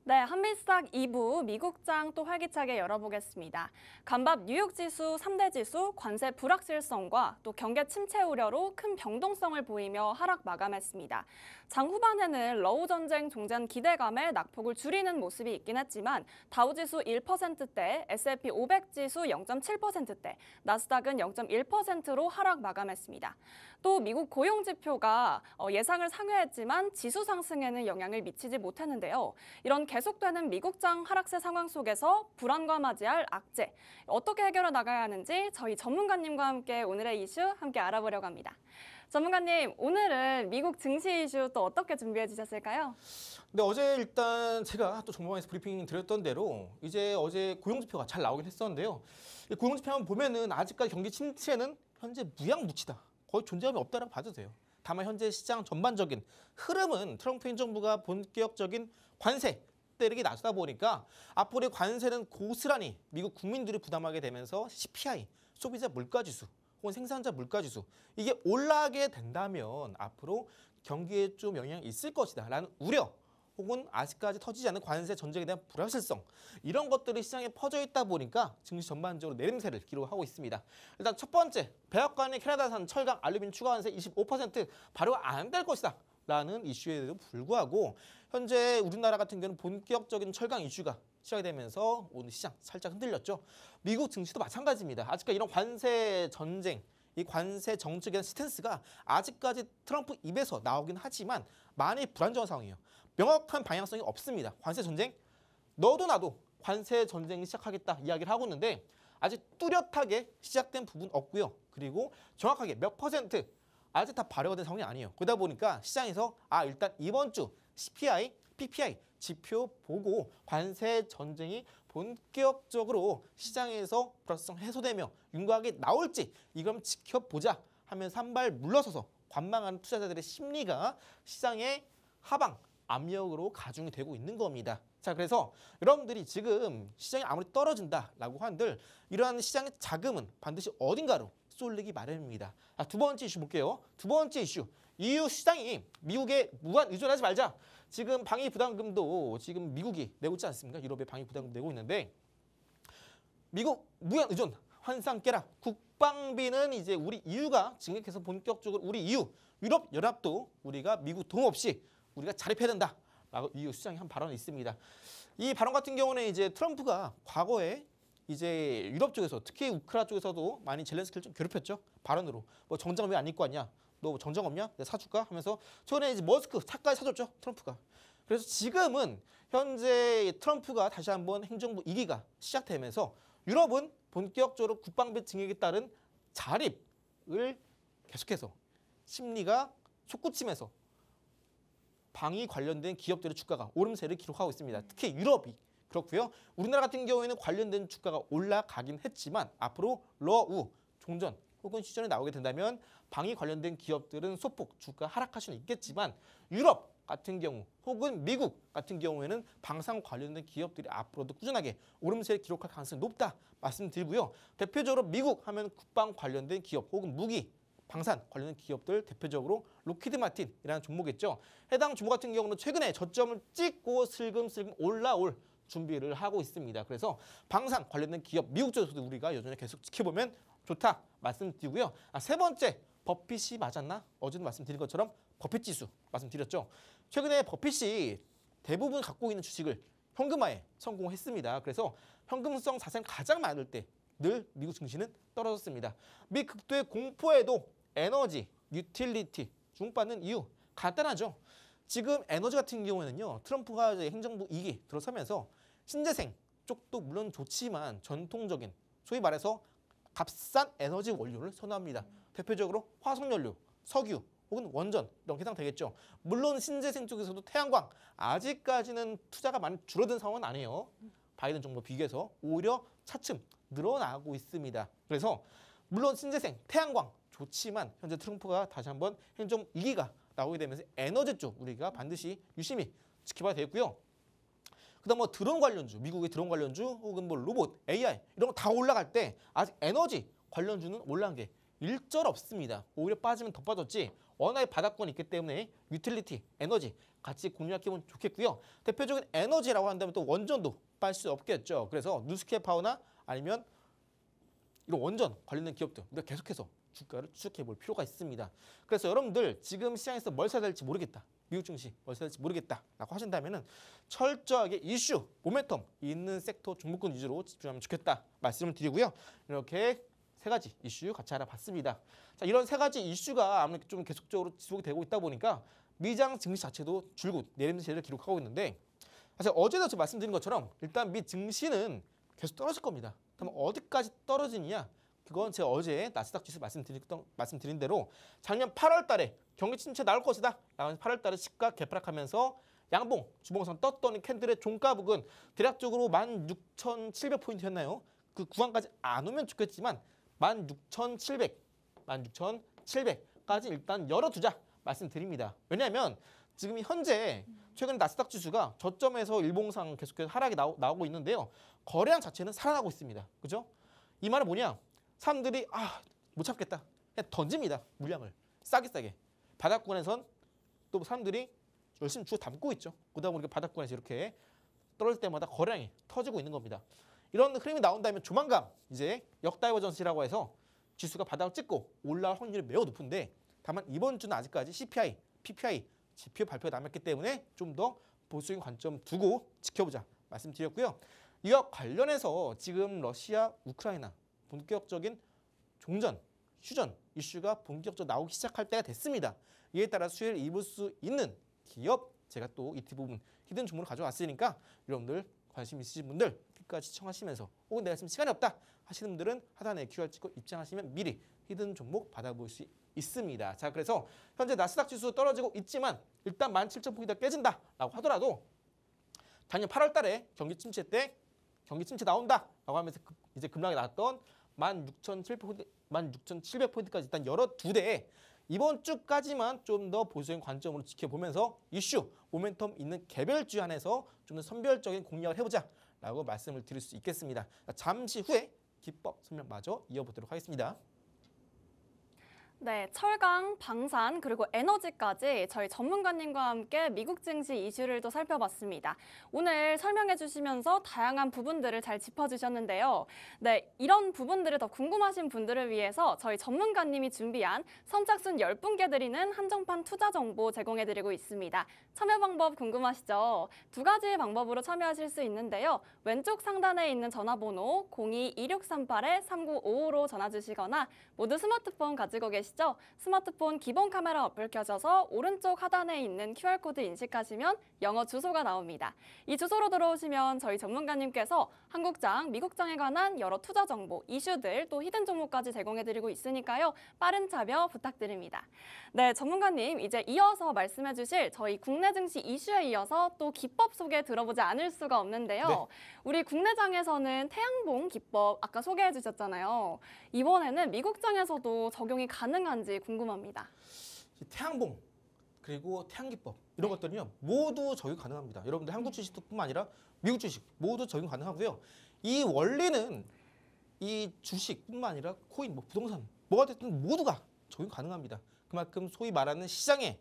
네, 한미스탁 2부 미국장 또 활기차게 열어보겠습니다. 간밤 뉴욕 지수 3대 지수 관세 불확실성과 또 경계 침체 우려로 큰 변동성을 보이며 하락 마감했습니다. 장 후반에는 러우 전쟁 종전 기대감에 낙폭을 줄이는 모습이 있긴 했지만 다우지수 1%대, S&P 500 지수 0.7%대, 나스닥은 0.1%로 하락 마감했습니다. 또 미국 고용 지표가 예상을 상회했지만 지수 상승에는 영향을 미치지 못했는데요. 이런 계속되는 미국장 하락세 상황 속에서 불안과 맞이할 악재, 어떻게 해결해 나가야 하는지 저희 전문가님과 함께 오늘의 이슈 함께 알아보려고 합니다. 전문가님, 오늘은 미국 증시 이슈 또 어떻게 준비해 주셨을까요? 근데 어제 일단 제가 또 정보방에서 브리핑 드렸던 대로 이제 어제 고용지표가 잘 나오긴 했었는데요. 이 고용지표만 보면은 아직까지 경기 침체는 현재 무양무치다. 거의 존재감이 없다라고 봐도 돼요. 다만 현재 시장 전반적인 흐름은 트럼프 행정부가 본격적인 관세 때리기 나서다 보니까 앞으로의 관세는 고스란히 미국 국민들이 부담하게 되면서 CPI, 소비자 물가지수 혹은 생산자 물가지수 이게 올라가게 된다면 앞으로 경기에 좀 영향이 있을 것이다 라는 우려 혹은 아직까지 터지지 않은 관세 전쟁에 대한 불확실성 이런 것들이 시장에 퍼져 있다 보니까 증시 전반적으로 내림세를 기록하고 있습니다. 일단 첫 번째, 백악관의 캐나다산 철강 알루미늄 추가 관세 25% 발효가 안 될 것이다 라는 이슈에도 불구하고 현재 우리나라 같은 경우는 본격적인 철강 이슈가 시작이 되면서 오늘 시장 살짝 흔들렸죠. 미국 증시도 마찬가지입니다. 아직까지 이런 관세 전쟁, 이 관세 정책에 대한 스탠스가 아직까지 트럼프 입에서 나오긴 하지만 많이 불안정한 상황이에요. 명확한 방향성이 없습니다. 관세 전쟁, 너도 나도 관세 전쟁이 시작하겠다 이야기를 하고 있는데 아직 뚜렷하게 시작된 부분 없고요. 그리고 정확하게 몇 퍼센트 아직 다 발효가 된 상황이 아니에요. 그러다 보니까 시장에서 일단 이번 주 CPI, PPI 지표 보고 관세 전쟁이 본격적으로 시장에서 불확실성 해소되며 윤곽이 나올지 이걸 지켜보자 하면서 한 발 물러서서 관망하는 투자자들의 심리가 시장의 하방 압력으로 가중이 되고 있는 겁니다. 자, 그래서 여러분들이 지금 시장이 아무리 떨어진다라고 한들 이러한 시장의 자금은 반드시 어딘가로 쏠리기 마련입니다. 두 번째 이슈 볼게요. 두 번째 이슈. EU 시장이 미국에 무한 의존하지 말자. 지금 방위 부담금도 지금 미국이 내고 있지 않습니까? 유럽에 방위 부담금 내고 있는데 미국 무한 의존 환상 깨라. 국방비는 이제 우리 EU가 증액해서 본격적으로 우리 EU 유럽 연합도 우리가 미국 도움 없이 우리가 자립해야 된다라고 EU 시장이 한 발언이 있습니다. 이 발언 같은 경우는 이제 트럼프가 과거에 이제 유럽 쪽에서 특히 우크라 쪽에서도 많이 젤렌스키를 좀 괴롭혔죠. 발언으로. 뭐 정장 왜 안 입고 왔냐? 너 정장 없냐? 내가 사줄까? 하면서 최근에 이제 머스크 차까지 사줬죠. 트럼프가. 그래서 지금은 현재 트럼프가 다시 한번 행정부 2기가 시작되면서 유럽은 본격적으로 국방비 증액에 따른 자립을 계속해서 심리가 솟구치면서 방위 관련된 기업들의 주가가 오름세를 기록하고 있습니다. 특히 유럽이 그렇고요. 우리나라 같은 경우에는 관련된 주가가 올라가긴 했지만 앞으로 러우, 종전 혹은 시전이 나오게 된다면 방위 관련된 기업들은 소폭 주가 하락할 수는 있겠지만 유럽 같은 경우 혹은 미국 같은 경우에는 방산 관련된 기업들이 앞으로도 꾸준하게 오름세를 기록할 가능성이 높다 말씀드리고요. 대표적으로 미국 하면 국방 관련된 기업 혹은 무기, 방산 관련된 기업들 대표적으로 로키드 마틴이라는 종목이겠죠. 해당 종목 같은 경우는 최근에 저점을 찍고 슬금슬금 올라올 준비를 하고 있습니다. 그래서 방산 관련된 기업 미국 쪽에서도 우리가 여전히 계속 지켜보면 좋다 말씀드리고요. 세 번째 버핏이 맞았나? 어제도 말씀드린 것처럼 버핏 지수 말씀드렸죠. 최근에 버핏이 대부분 갖고 있는 주식을 현금화에 성공했습니다. 그래서 현금성 자산이 가장 많을 때 늘 미국 증시는 떨어졌습니다. 미 극도의 공포에도 에너지, 유틸리티 주목받는 이유 간단하죠. 지금 에너지 같은 경우에는요. 트럼프가 이제 행정부 2기 들어서면서 신재생 쪽도 물론 좋지만 전통적인 소위 말해서 값싼 에너지 원료를 선호합니다. 대표적으로 화석연료, 석유 혹은 원전 이런 게 해당되겠죠. 물론 신재생 쪽에서도 태양광 아직까지는 투자가 많이 줄어든 상황은 아니에요. 바이든 정부 비교해서 오히려 차츰 늘어나고 있습니다. 그래서 물론 신재생, 태양광 좋지만 현재 트럼프가 다시 한번 행정 2기가 나오게 되면서 에너지 쪽 우리가 반드시 유심히 지켜봐야 되겠고요. 그다음 뭐 드론 관련주, 미국의 드론 관련주 혹은 뭐 로봇, AI 이런 거 다 올라갈 때 아직 에너지 관련주는 올라간 게 일절 없습니다. 오히려 빠지면 더 빠졌지 워낙에 바닥권이 있기 때문에 유틸리티, 에너지 같이 공략해보면 좋겠고요. 대표적인 에너지라고 한다면 또 원전도 빠질 수 없겠죠. 그래서 누스케 파워나 아니면 이런 원전 관련된 기업들 우리가 계속해서 주가를 추적해 볼 필요가 있습니다. 그래서 여러분들 지금 시장에서 뭘 사야 될지 모르겠다. 미국 증시 뭘 사야 될지 모르겠다라고 하신다면은 철저하게 이슈, 모멘텀 있는 섹터 종목군 위주로 집중하면 좋겠다 말씀을 드리고요. 이렇게 세 가지 이슈 같이 알아봤습니다. 자, 이런 세 가지 이슈가 아무래도 좀 계속적으로 지속이 되고 있다 보니까 미장 증시 자체도 줄곧 내림세를 기록하고 있는데 사실 어제도 제가 말씀드린 것처럼 일단 미 증시는 계속 떨어질 겁니다. 그럼 어디까지 떨어지느냐? 그건 제가 어제 나스닥 지수 말씀드린 대로 작년 8월 달에 경기 침체 나올 것이다. 라고 8월 달에 시가 개파락하면서 양봉, 주봉선 떴더니 캔들의 종가 부근 대략적으로 16,700포인트였나요? 그 구간까지 안 오면 좋겠지만 16,700까지 일단 열어두자 말씀드립니다. 왜냐하면 지금 현재 최근 나스닥 지수가 저점에서 일봉상 계속해서 하락이 나오고 있는데요. 거래량 자체는 살아나고 있습니다. 그죠? 이 말은 뭐냐? 사람들이 못 참겠다. 그냥 던집니다. 물량을. 싸게. 바닥권에선 또 사람들이 열심히 주워 담고 있죠. 그러다 보니까 바닥권에서 이렇게 떨어질 때마다 거래량이 터지고 있는 겁니다. 이런 흐름이 나온다면 조만간 이제 역다이버전시라고 해서 지수가 바닥을 찍고 올라올 확률이 매우 높은데 다만 이번 주는 아직까지 CPI, PPI 지표 발표가 남았기 때문에 좀 더 보수적인 관점 두고 지켜보자 말씀드렸고요. 이와 관련해서 지금 러시아, 우크라이나 본격적인 종전, 휴전 이슈가 본격적으로 나오기 시작할 때가 됐습니다. 이에 따라 수혜를 입을 수 있는 기업 제가 또 이티 부분 히든 종목을 가져왔으니까 여러분들 관심 있으신 분들 끝까지 시청하시면서 혹은 내가 지금 시간이 없다 하시는 분들은 하단에 QR 찍고 입장하시면 미리 히든 종목 받아볼 수 있습니다. 자, 그래서 현재 나스닥 지수 떨어지고 있지만 일단 17,000포인트가 깨진다라고 하더라도 작년 8월 달에 경기 침체 때 경기 침체 나온다라고 하면서 이제 급락이 나왔던 16,700포인트까지 일단 열어두되 이번 주까지만 좀 더 보수적인 관점으로 지켜보면서 이슈, 모멘텀 있는 개별주 안에서 좀 더 선별적인 공략을 해보자라고 말씀을 드릴 수 있겠습니다. 잠시 후에 기법 설명마저 이어보도록 하겠습니다. 네, 철강, 방산, 그리고 에너지까지 저희 전문가님과 함께 미국 증시 이슈를 또 살펴봤습니다. 오늘 설명해 주시면서 다양한 부분들을 잘 짚어주셨는데요. 네, 이런 부분들을 더 궁금하신 분들을 위해서 저희 전문가님이 준비한 선착순 10분께 드리는 한정판 투자 정보 제공해드리고 있습니다. 참여 방법 궁금하시죠? 두 가지 방법으로 참여하실 수 있는데요. 왼쪽 상단에 있는 전화번호 02-2638-3955로 전화 주시거나 모두 스마트폰 가지고 계시죠? 아시죠? 스마트폰 기본 카메라 어플 켜셔서 오른쪽 하단에 있는 QR코드 인식하시면 영어 주소가 나옵니다. 이 주소로 들어오시면 저희 전문가님께서 한국장, 미국장에 관한 여러 투자 정보, 이슈들, 또 히든 종목까지 제공해드리고 있으니까요. 빠른 참여 부탁드립니다. 네, 전문가님 이제 이어서 말씀해 주실 저희 국내 증시 이슈에 이어서 또 기법 소개 들어보지 않을 수가 없는데요. 네. 우리 국내장에서는 태양봉 기법 아까 소개해 주셨잖아요. 이번에는 미국장에서도 적용이 가능한지 궁금합니다. 이 태양봉 그리고 태양기법 이런 것들은요 모두 적용 가능합니다. 여러분들 한국 주식뿐만 아니라 미국 주식 모두 적용 가능하고요. 이 원리는 이 주식뿐만 아니라 코인, 뭐 부동산 뭐가 됐든 모두가 적용 가능합니다. 그만큼 소위 말하는 시장에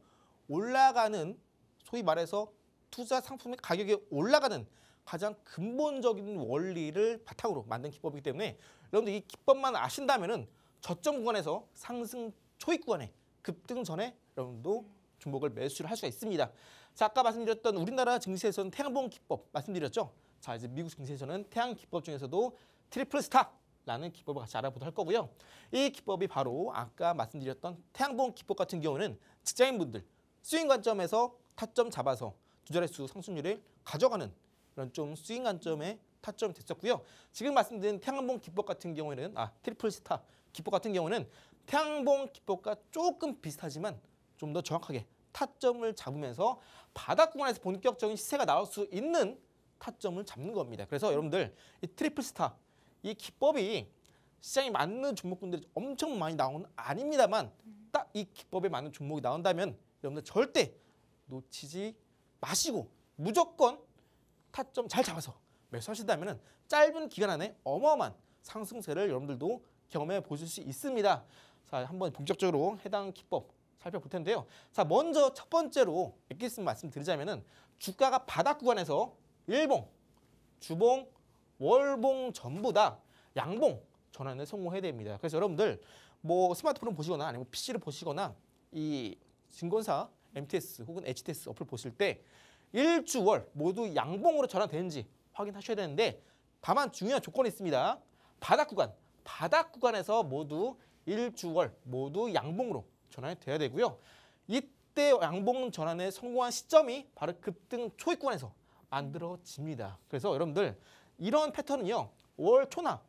올라가는 소위 말해서 투자 상품의 가격이 올라가는 가장 근본적인 원리를 바탕으로 만든 기법이기 때문에 여러분들 이 기법만 아신다면은 저점 구간에서 상승 초입 구간에 급등 전에 여러분도 종목을 매수를 할 수가 있습니다. 자, 아까 말씀드렸던 우리나라 증시에서는 태양봉 기법 말씀드렸죠. 자, 이제 미국 증시에서는 태양 기법 중에서도 트리플 스탑라는 기법을 같이 알아보도록 할 거고요. 이 기법이 바로 아까 말씀드렸던 태양봉 기법 같은 경우는 직장인분들 스윙 관점에서 타점 잡아서 두 자릿수 상승률을 가져가는 그런 좀 스윙 관점의 타점이 됐었고요. 지금 말씀드린 태양봉 기법 같은 경우에는 트리플 스탑 기법 같은 경우는 태양봉 기법과 조금 비슷하지만 좀 더 정확하게 타점을 잡으면서 바닥 구간에서 본격적인 시세가 나올 수 있는 타점을 잡는 겁니다. 그래서 여러분들 이 트리플 스탑 이 기법이 시장에 맞는 종목군들이 엄청 많이 나오는 아닙니다만 딱 이 기법에 맞는 종목이 나온다면 여러분들 절대 놓치지 마시고 무조건 타점 잘 잡아서 매수하신다면 짧은 기간 안에 어마어마한 상승세를 여러분들도 경험해 보실 수 있습니다. 자, 한번 본격적으로 해당 기법 살펴볼 텐데요. 자, 먼저 첫 번째로 엑기스 말씀드리자면은 주가가 바닥 구간에서 일봉, 주봉, 월봉 전부 다 양봉 전환에 성공해야 됩니다. 그래서 여러분들 뭐 스마트폰을 보시거나 아니면 PC를 보시거나 이 증권사 MTS 혹은 HTS 어플 보실 때 일주월 모두 양봉으로 전환되는지 확인하셔야 되는데 다만 중요한 조건이 있습니다. 바닥 구간에서 모두 일주월 모두 양봉으로 전환이 돼야 되고요. 이때 양봉 전환에 성공한 시점이 바로 급등 초입 구간에서 만들어집니다. 그래서 여러분들 이런 패턴은요. 월 초나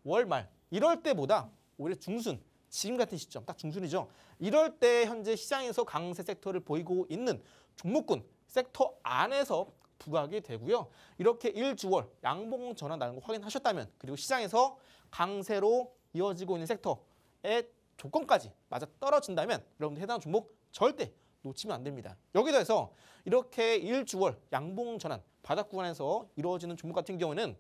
월 말 이럴 때보다 오히려 중순 지금 같은 시점 딱 중순이죠. 이럴 때 현재 시장에서 강세 섹터를 보이고 있는 종목군 섹터 안에서 부각이 되고요. 이렇게 일주월 양봉 전환 나는 거 확인하셨다면 그리고 시장에서 강세로 이어지고 있는 섹터의 조건까지 맞아 떨어진다면 여러분들 해당 종목 절대 놓치면 안 됩니다. 여기에 더해서 이렇게 일주월 양봉 전환 바닥 구간에서 이루어지는 종목 같은 경우에는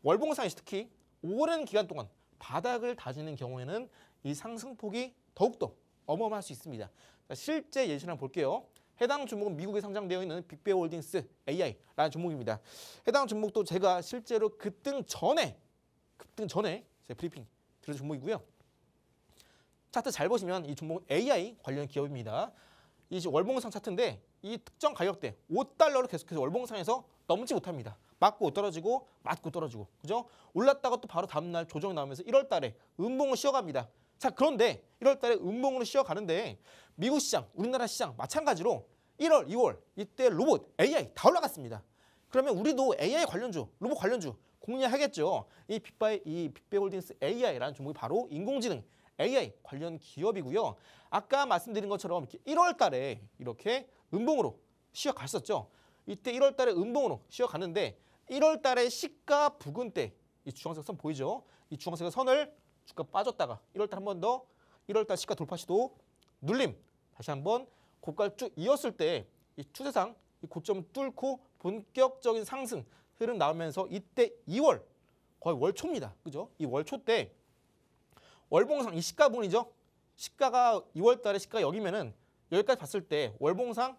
월봉상에서 특히 오랜 기간 동안 바닥을 다지는 경우에는 이 상승폭이 더욱더 어마어마할 수 있습니다. 자, 실제 예시를 한번 볼게요. 해당 종목은 미국에 상장되어 있는 빅베어홀딩스 AI라는 종목입니다. 해당 종목도 제가 실제로 급등 전에 제 브리핑 드린 종목이고요. 차트 잘 보시면 이 종목은 AI 관련 기업입니다. 이 월봉상 차트인데 이 특정 가격대 5달러를 계속해서 월봉상에서 넘지 못합니다. 맞고 떨어지고 맞고 떨어지고 그죠? 올랐다가 또 바로 다음날 조정이 나오면서 1월 달에 음봉을 쉬어갑니다. 자, 그런데 1월 달에 음봉으로 쉬어가는데 미국 시장, 우리나라 시장 마찬가지로 1월, 2월 이때 로봇, AI 다 올라갔습니다. 그러면 우리도 AI 관련주, 로봇 관련주 공략하겠죠. 이 빅베어홀딩스 AI라는 종목이 바로 인공지능 AI 관련 기업이고요. 아까 말씀드린 것처럼 이렇게 1월 달에 이렇게 음봉으로 쉬어갔었죠. 이때 1월 달에 음봉으로 쉬어갔는데 1월 달에 시가 부근 때 이 주황색 선 보이죠? 이 주황색 선을 주가 빠졌다가 1월 달 한 번 더 1월 달 시가 돌파 시도 눌림 다시 한번 고가를 쭉 이었을 때 이 추세상 이 고점을 뚫고 본격적인 상승 흐름 나오면서 이때 2월 거의 월초입니다. 그죠? 이 월초 때 월봉상 이 시가 부분이죠. 시가가 2월 달에 시가가 여기면은 여기까지 봤을 때 월봉상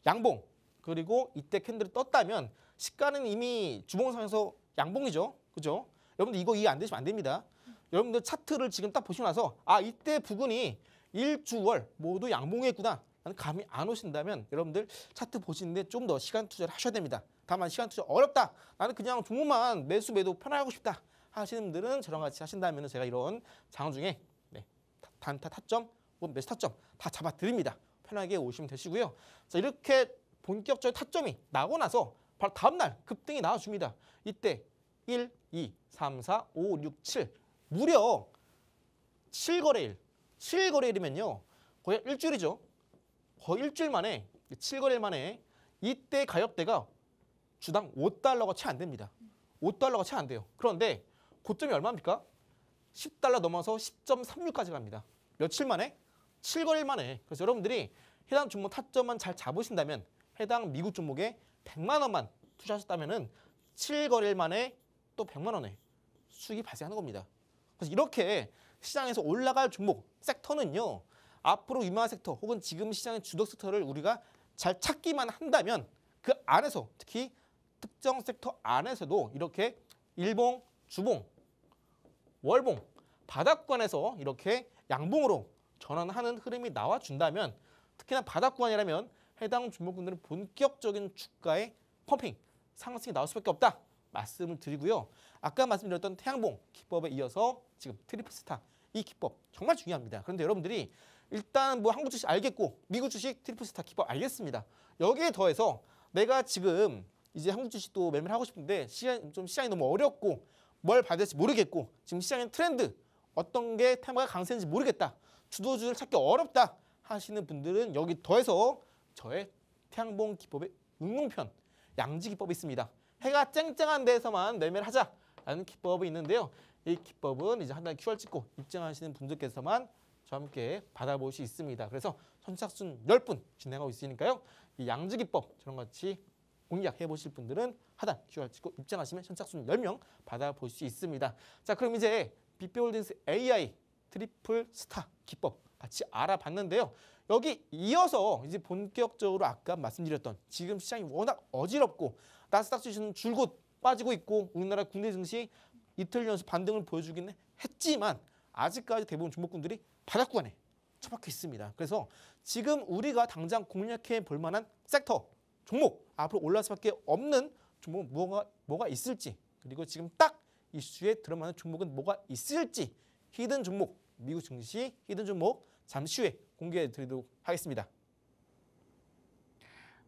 양봉 그리고 이때 캔들이 떴다면 시가는 이미 주봉상에서 양봉이죠. 그죠? 여러분들 이거 이해 안 되시면 안 됩니다. 여러분들 차트를 지금 딱 보시고 나서 이때 부근이 일주월 모두 양봉했구나 라는 감이 안 오신다면 여러분들 차트 보시는데 좀 더 시간 투자를 하셔야 됩니다. 다만 시간 투자 어렵다. 나는 그냥 종목만 매수 매도 편하고 싶다 하시는 분들은 저랑 같이 하신다면 제가 이런 장중 중에 단타 타점 매수 타점 다 잡아드립니다. 편하게 오시면 되시고요. 자, 이렇게 본격적인 타점이 나고 나서 바로 다음날 급등이 나와줍니다. 이때 1, 2, 3, 4, 5, 6, 7 무려 7거래일. 7거래일이면요. 거의 일주일이죠. 거의 일주일 만에 7거래일 만에 이때 가격대가 주당 5달러가 채 안 됩니다. 5달러가 채 안 돼요. 그런데 고점이 얼마입니까? 10달러 넘어서 10.36까지 갑니다. 며칠 만에? 7거래일 만에. 그래서 여러분들이 해당 종목 타점만 잘 잡으신다면 해당 미국 종목에 100만 원만 투자하셨다면은 7거래일 만에 또 100만 원의 수익이 발생하는 겁니다. 그래서 이렇게 시장에서 올라갈 종목, 섹터는요. 앞으로 유망한 섹터 혹은 지금 시장의 주력 섹터를 우리가 잘 찾기만 한다면 그 안에서 특히 특정 섹터 안에서도 이렇게 일봉, 주봉, 월봉, 바닥권에서 이렇게 양봉으로 전환하는 흐름이 나와준다면 특히나 바닥권이라면 해당 종목군들은 본격적인 주가의 펌핑, 상승이 나올 수밖에 없다 말씀을 드리고요. 아까 말씀드렸던 태양봉 기법에 이어서 지금 트리플 스타 이 기법 정말 중요합니다. 그런데 여러분들이 일단 뭐 한국 주식 알겠고 미국 주식 트리플 스타 기법 알겠습니다. 여기에 더해서 내가 지금 이제 한국 주식도 매매를 하고 싶은데 시장이 너무 어렵고 뭘 봐야 될지 모르겠고 지금 시장의 트렌드 어떤 게 테마가 강세인지 모르겠다. 주도주를 찾기 어렵다 하시는 분들은 여기 더해서 저의 태양봉 기법의 응용편 양지 기법이 있습니다. 해가 쨍쨍한 데에서만 매매를 하자라는 기법이 있는데요. 이 기법은 이제 한 달 QR 찍고 입장하시는 분들께서만 저와 함께 받아볼 수 있습니다. 그래서 선착순 10분 진행하고 있으니까요. 이 양지 기법 저랑 같이 공략해 보실 분들은 하단 QR 찍고 입장하시면 선착순 10명 받아볼 수 있습니다. 자, 그럼 이제 빅홀딩스 AI 트리플 스타 기법 같이 알아봤는데요. 여기 이어서 이제 본격적으로 아까 말씀드렸던 지금 시장이 워낙 어지럽고 나스닥 지수는 줄곧 빠지고 있고 우리나라 국내 증시 이틀 연속 반등을 보여주기는 했지만 아직까지 대부분 종목군들이 바닥권에 처박혀 있습니다. 그래서 지금 우리가 당장 공략해 볼 만한 섹터, 종목, 앞으로 올라갈 수밖에 없는 종목 뭐가 있을지 그리고 지금 딱 이슈에 들어맞는 종목은 뭐가 있을지 히든 종목, 미국 증시 히든 종목 잠시 후에 공개해 드리도록 하겠습니다.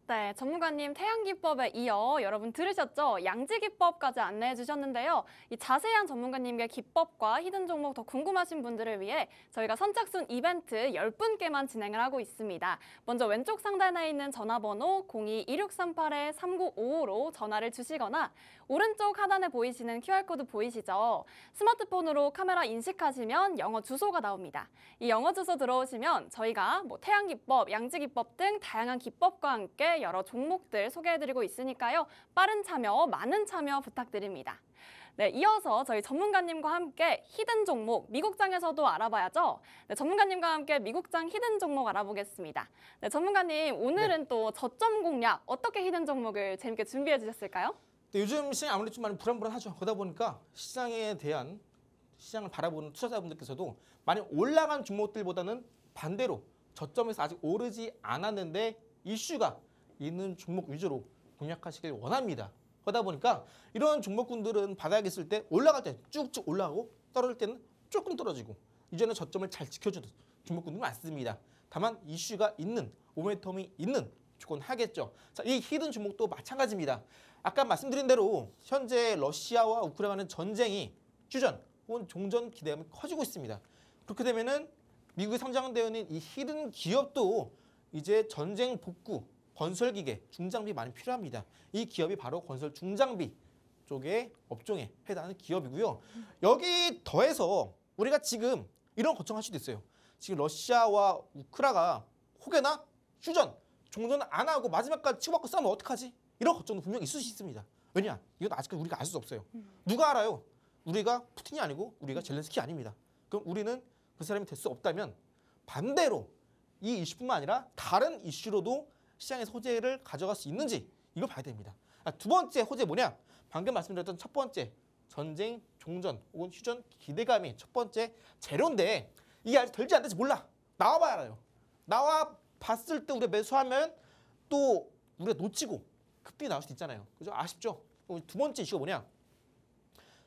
네, 전문가님 태양기법에 이어 여러분 들으셨죠? 양지기법까지 안내해 주셨는데요. 이 자세한 전문가님의 기법과 히든 종목 더 궁금하신 분들을 위해 저희가 선착순 이벤트 10분께만 진행을 하고 있습니다. 먼저 왼쪽 상단에 있는 전화번호 02-2638-3955로 전화를 주시거나 오른쪽 하단에 보이시는 QR코드 보이시죠? 스마트폰으로 카메라 인식하시면 영어 주소가 나옵니다. 이 영어 주소 들어오시면 저희가 태양기법, 양지기법 등 다양한 기법과 함께 여러 종목들 소개해드리고 있으니까요. 빠른 참여, 많은 참여 부탁드립니다. 네, 이어서 저희 전문가님과 함께 히든 종목, 미국장에서도 알아봐야죠. 네, 전문가님과 함께 미국장 히든 종목 알아보겠습니다. 네, 전문가님, 오늘은 또 저점 공략, 어떻게 히든 종목을 재밌게 준비해 주셨을까요? 네, 요즘 시장이 아무래도 좀 많이 불안불안하죠. 그러다 보니까 시장에 대한 시장을 바라보는 투자자분들께서도 많이 올라간 종목들보다는 반대로 저점에서 아직 오르지 않았는데 이슈가 있는 종목 위주로 공략하시길 원합니다. 그러다 보니까 이런 종목군들은 바닥에 있을 때 올라갈 때 쭉쭉 올라가고 떨어질 때는 조금 떨어지고 이제는 저점을 잘 지켜주는 종목군들이 많습니다. 다만 이슈가 있는 모멘텀이 있는 조건 하겠죠. 자, 이 히든 종목도 마찬가지입니다. 아까 말씀드린 대로 현재 러시아와 우크라이나 간의 전쟁이 휴전 혹은 종전 기대감이 커지고 있습니다. 그렇게 되면은 미국에 상장되어 있는 이 히든 기업도 이제 전쟁 복구, 건설기계, 중장비 많이 필요합니다. 이 기업이 바로 건설 중장비 쪽의 업종에 해당하는 기업이고요. 여기 더해서 우리가 지금 이런 걱정할 수도 있어요. 지금 러시아와 우크라이나가 혹여나 휴전, 종전 안 하고 마지막까지 치고받고 싸우면 어떡하지? 이런 걱정도 분명히 있을 수 있습니다. 왜냐? 이건 아직까지 우리가 알 수 없어요. 누가 알아요? 우리가 푸틴이 아니고 우리가 젤렌스키 아닙니다. 그럼 우리는 그 사람이 될 수 없다면 반대로 이 이슈뿐만 아니라 다른 이슈로도 시장에서 호재를 가져갈 수 있는지 이걸 봐야 됩니다. 두 번째 호재 뭐냐? 방금 말씀드렸던 첫 번째 전쟁, 종전 혹은 휴전 기대감이 첫 번째 재료인데 이게 아직 될지 안 될지 몰라. 나와봐야 알아요. 나와 봤을 때 우리가 매수하면 또 우리가 놓치고 급등이 나올 수도 있잖아요. 그죠? 아쉽죠? 두 번째 이슈가 뭐냐?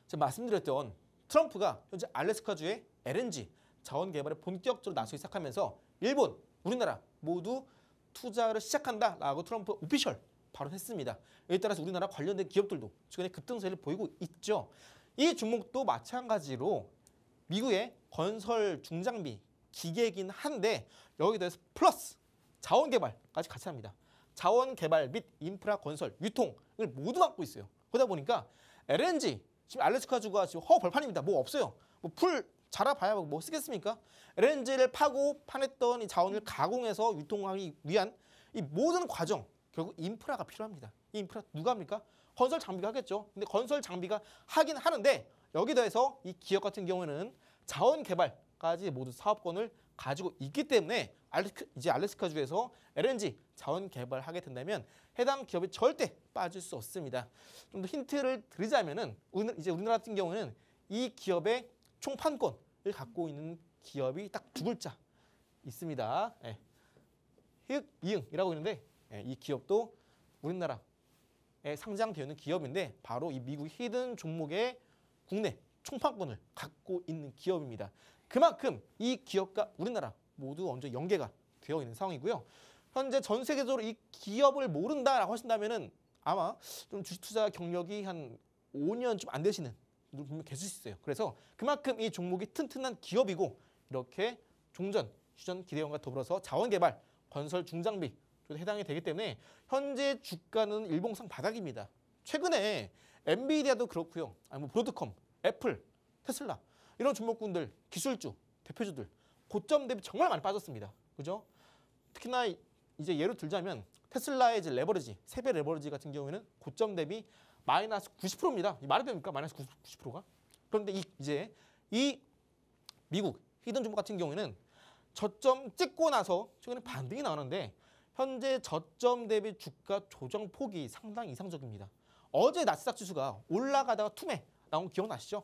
제가 말씀드렸던 트럼프가 현재 알래스카주의 LNG 자원 개발에 본격적으로 나서기 시작하면서 일본, 우리나라 모두 투자를 시작한다라고 트럼프 오피셜 발언했습니다. 이에 따라서 우리나라 관련된 기업들도 최근에 급등세를 보이고 있죠. 이 종목도 마찬가지로 미국의 건설 중장비 기계이긴 한데 여기 대해서 플러스 자원 개발까지 같이 합니다. 자원 개발 및 인프라 건설, 유통을 모두 맡고 있어요. 그러다 보니까 LNG 지금 알래스카주가 지금 허벌판입니다. 뭐 없어요. 뭐 풀 자라봐야 뭐 쓰겠습니까? LNG를 파고 파냈던 이 자원을 가공해서 유통하기 위한 이 모든 과정 결국 인프라가 필요합니다. 이 인프라 누가 합니까? 건설 장비가 하겠죠. 근데 건설 장비가 하긴 하는데 여기 더해서 이 기업 같은 경우에는 자원 개발까지 모두 사업권을 가지고 있기 때문에 이제 알래스카주에서 LNG 자원 개발하게 된다면 해당 기업이 절대 빠질 수 없습니다. 좀 더 힌트를 드리자면은 이제 우리나라 같은 경우는 이 기업의 총판권을 갖고 있는 기업이 딱 두 글자 있습니다. 예. 희극이응이라고 있는데 이 기업도 우리나라에 상장되어 있는 기업인데 바로 이 미국 히든 종목의 국내 총판권을 갖고 있는 기업입니다. 그만큼 이 기업과 우리나라 모두 먼저 연계가 되어 있는 상황이고요. 현재 전 세계적으로 이 기업을 모른다라고 하신다면은 아마 좀 주식 투자 경력이 한 5년 좀 안 되시는 분들 분명 계실 수 있어요. 그래서 그만큼 이 종목이 튼튼한 기업이고 이렇게 종전, 휴전 기대형과 더불어서 자원개발, 건설 중장비 해당이 되기 때문에 현재 주가는 일봉상 바닥입니다. 최근에 엔비디아도 그렇고요. 아니 뭐 브로드컴, 애플, 테슬라 이런 종목군들 기술주, 대표주들 고점 대비 정말 많이 빠졌습니다. 그죠? 특히나 이제 예로 들자면 테슬라의 이제 레버리지, 세배 레버리지 같은 경우에는 고점 대비 마이너스 90%입니다. 말이 됩니까? 마이너스 90%가? 그런데 이제 이 미국 히든 종목 같은 경우에는 저점 찍고 나서 최근에 반등이 나오는데 현재 저점 대비 주가 조정 폭이 상당히 이상적입니다. 어제 나스닥 지수가 올라가다가 투매 나온 기억나시죠?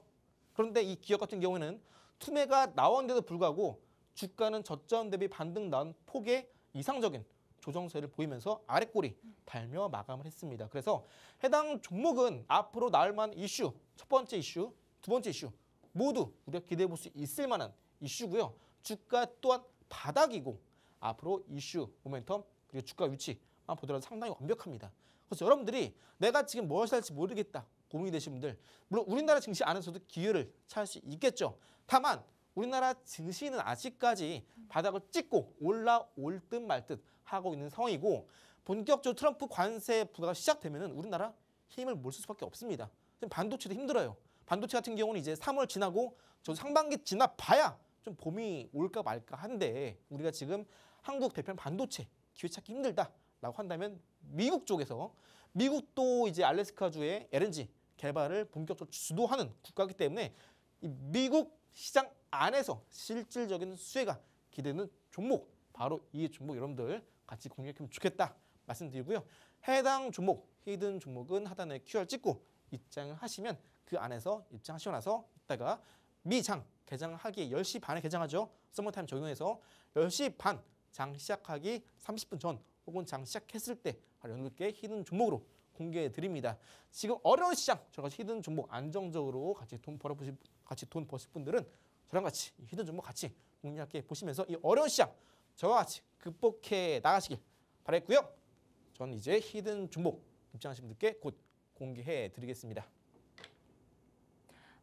그런데 이 기업 같은 경우에는 투매가 나왔는데도 불구하고 주가는 저점 대비 반등 나온 폭의 이상적인 조정세를 보이면서 아랫골이 달며 마감을 했습니다. 그래서 해당 종목은 앞으로 나올 만한 이슈, 첫 번째 이슈, 두 번째 이슈 모두 우리가 기대해 볼 수 있을 만한 이슈고요. 주가 또한 바닥이고 앞으로 이슈, 모멘텀, 그리고 주가 위치만 보더라도 상당히 완벽합니다. 그래서 여러분들이 내가 지금 무엇을 할지 모르겠다 고민이 되신 분들 물론 우리나라 증시 안에서도 기회를 찾을 수 있겠죠. 다만 우리나라 증시는 아직까지 바닥을 찍고 올라올 듯 말 듯 하고 있는 상황이고 본격적으로 트럼프 관세 부과가 시작되면 우리나라 힘을 몰 수밖에 없습니다. 반도체도 힘들어요. 반도체 같은 경우는 이제 3월 지나고 저 상반기 지나 봐야 좀 봄이 올까 말까 한데 우리가 지금 한국 대표는 반도체 기회 찾기 힘들다라고 한다면 미국 쪽에서 미국도 이제 알래스카주의 LNG 개발을 본격적으로 주도하는 국가이기 때문에 이 미국 시장 안에서 실질적인 수혜가 기대되는 종목 바로 이 종목 여러분들 같이 공략하면 좋겠다 말씀드리고요. 해당 종목 히든 종목은 하단에 QR 찍고 입장을 하시면 그 안에서 입장하시고 나서 이따가 미장 개장하기 10시 반에 개장하죠. 서머타임 적용해서 10시 반 장 시작하기 30분 전 혹은 장 시작했을 때 여러분께 히든 종목으로 공개해 드립니다. 지금 어려운 시장 저랑 같이 히든 종목 안정적으로 같이 돈 버실 분들은 저랑 같이 히든 종목 같이 공략해 보시면서 이 어려운 시장 저와 같이 극복해 나가시길 바랬고요. 저는 이제 히든 종목 입장하신 분들께 곧 공개해 드리겠습니다.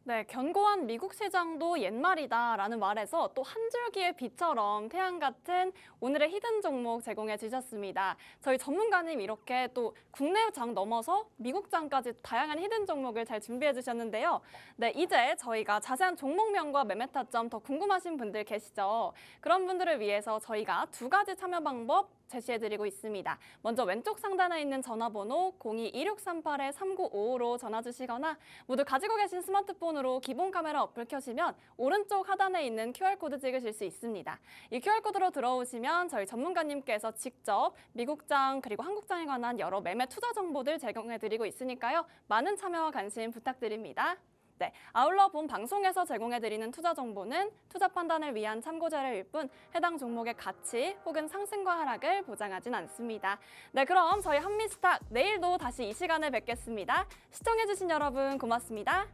네, 견고한 미국 시장도 옛말이다라는 말에서 또 한 줄기의 빛처럼 태양 같은 오늘의 히든 종목 제공해 주셨습니다. 저희 전문가님 이렇게 또 국내 장 넘어서 미국 장까지 다양한 히든 종목을 잘 준비해 주셨는데요. 네, 이제 저희가 자세한 종목명과 매매 타점 더 궁금하신 분들 계시죠? 그런 분들을 위해서 저희가 두 가지 참여 방법 제시해드리고 있습니다. 먼저 왼쪽 상단에 있는 전화번호 02-2638-3955로 전화 주시거나 모두 가지고 계신 스마트폰으로 기본 카메라 어플 켜시면 오른쪽 하단에 있는 QR코드 찍으실 수 있습니다. 이 QR코드로 들어오시면 저희 전문가님께서 직접 미국장 그리고 한국장에 관한 여러 매매 투자 정보들 제공해드리고 있으니까요. 많은 참여와 관심 부탁드립니다. 네, 아울러 본 방송에서 제공해드리는 투자 정보는 투자 판단을 위한 참고 자료일 뿐 해당 종목의 가치 혹은 상승과 하락을 보장하진 않습니다. 네, 그럼 저희 한미스탁 내일도 다시 이 시간에 뵙겠습니다. 시청해주신 여러분 고맙습니다.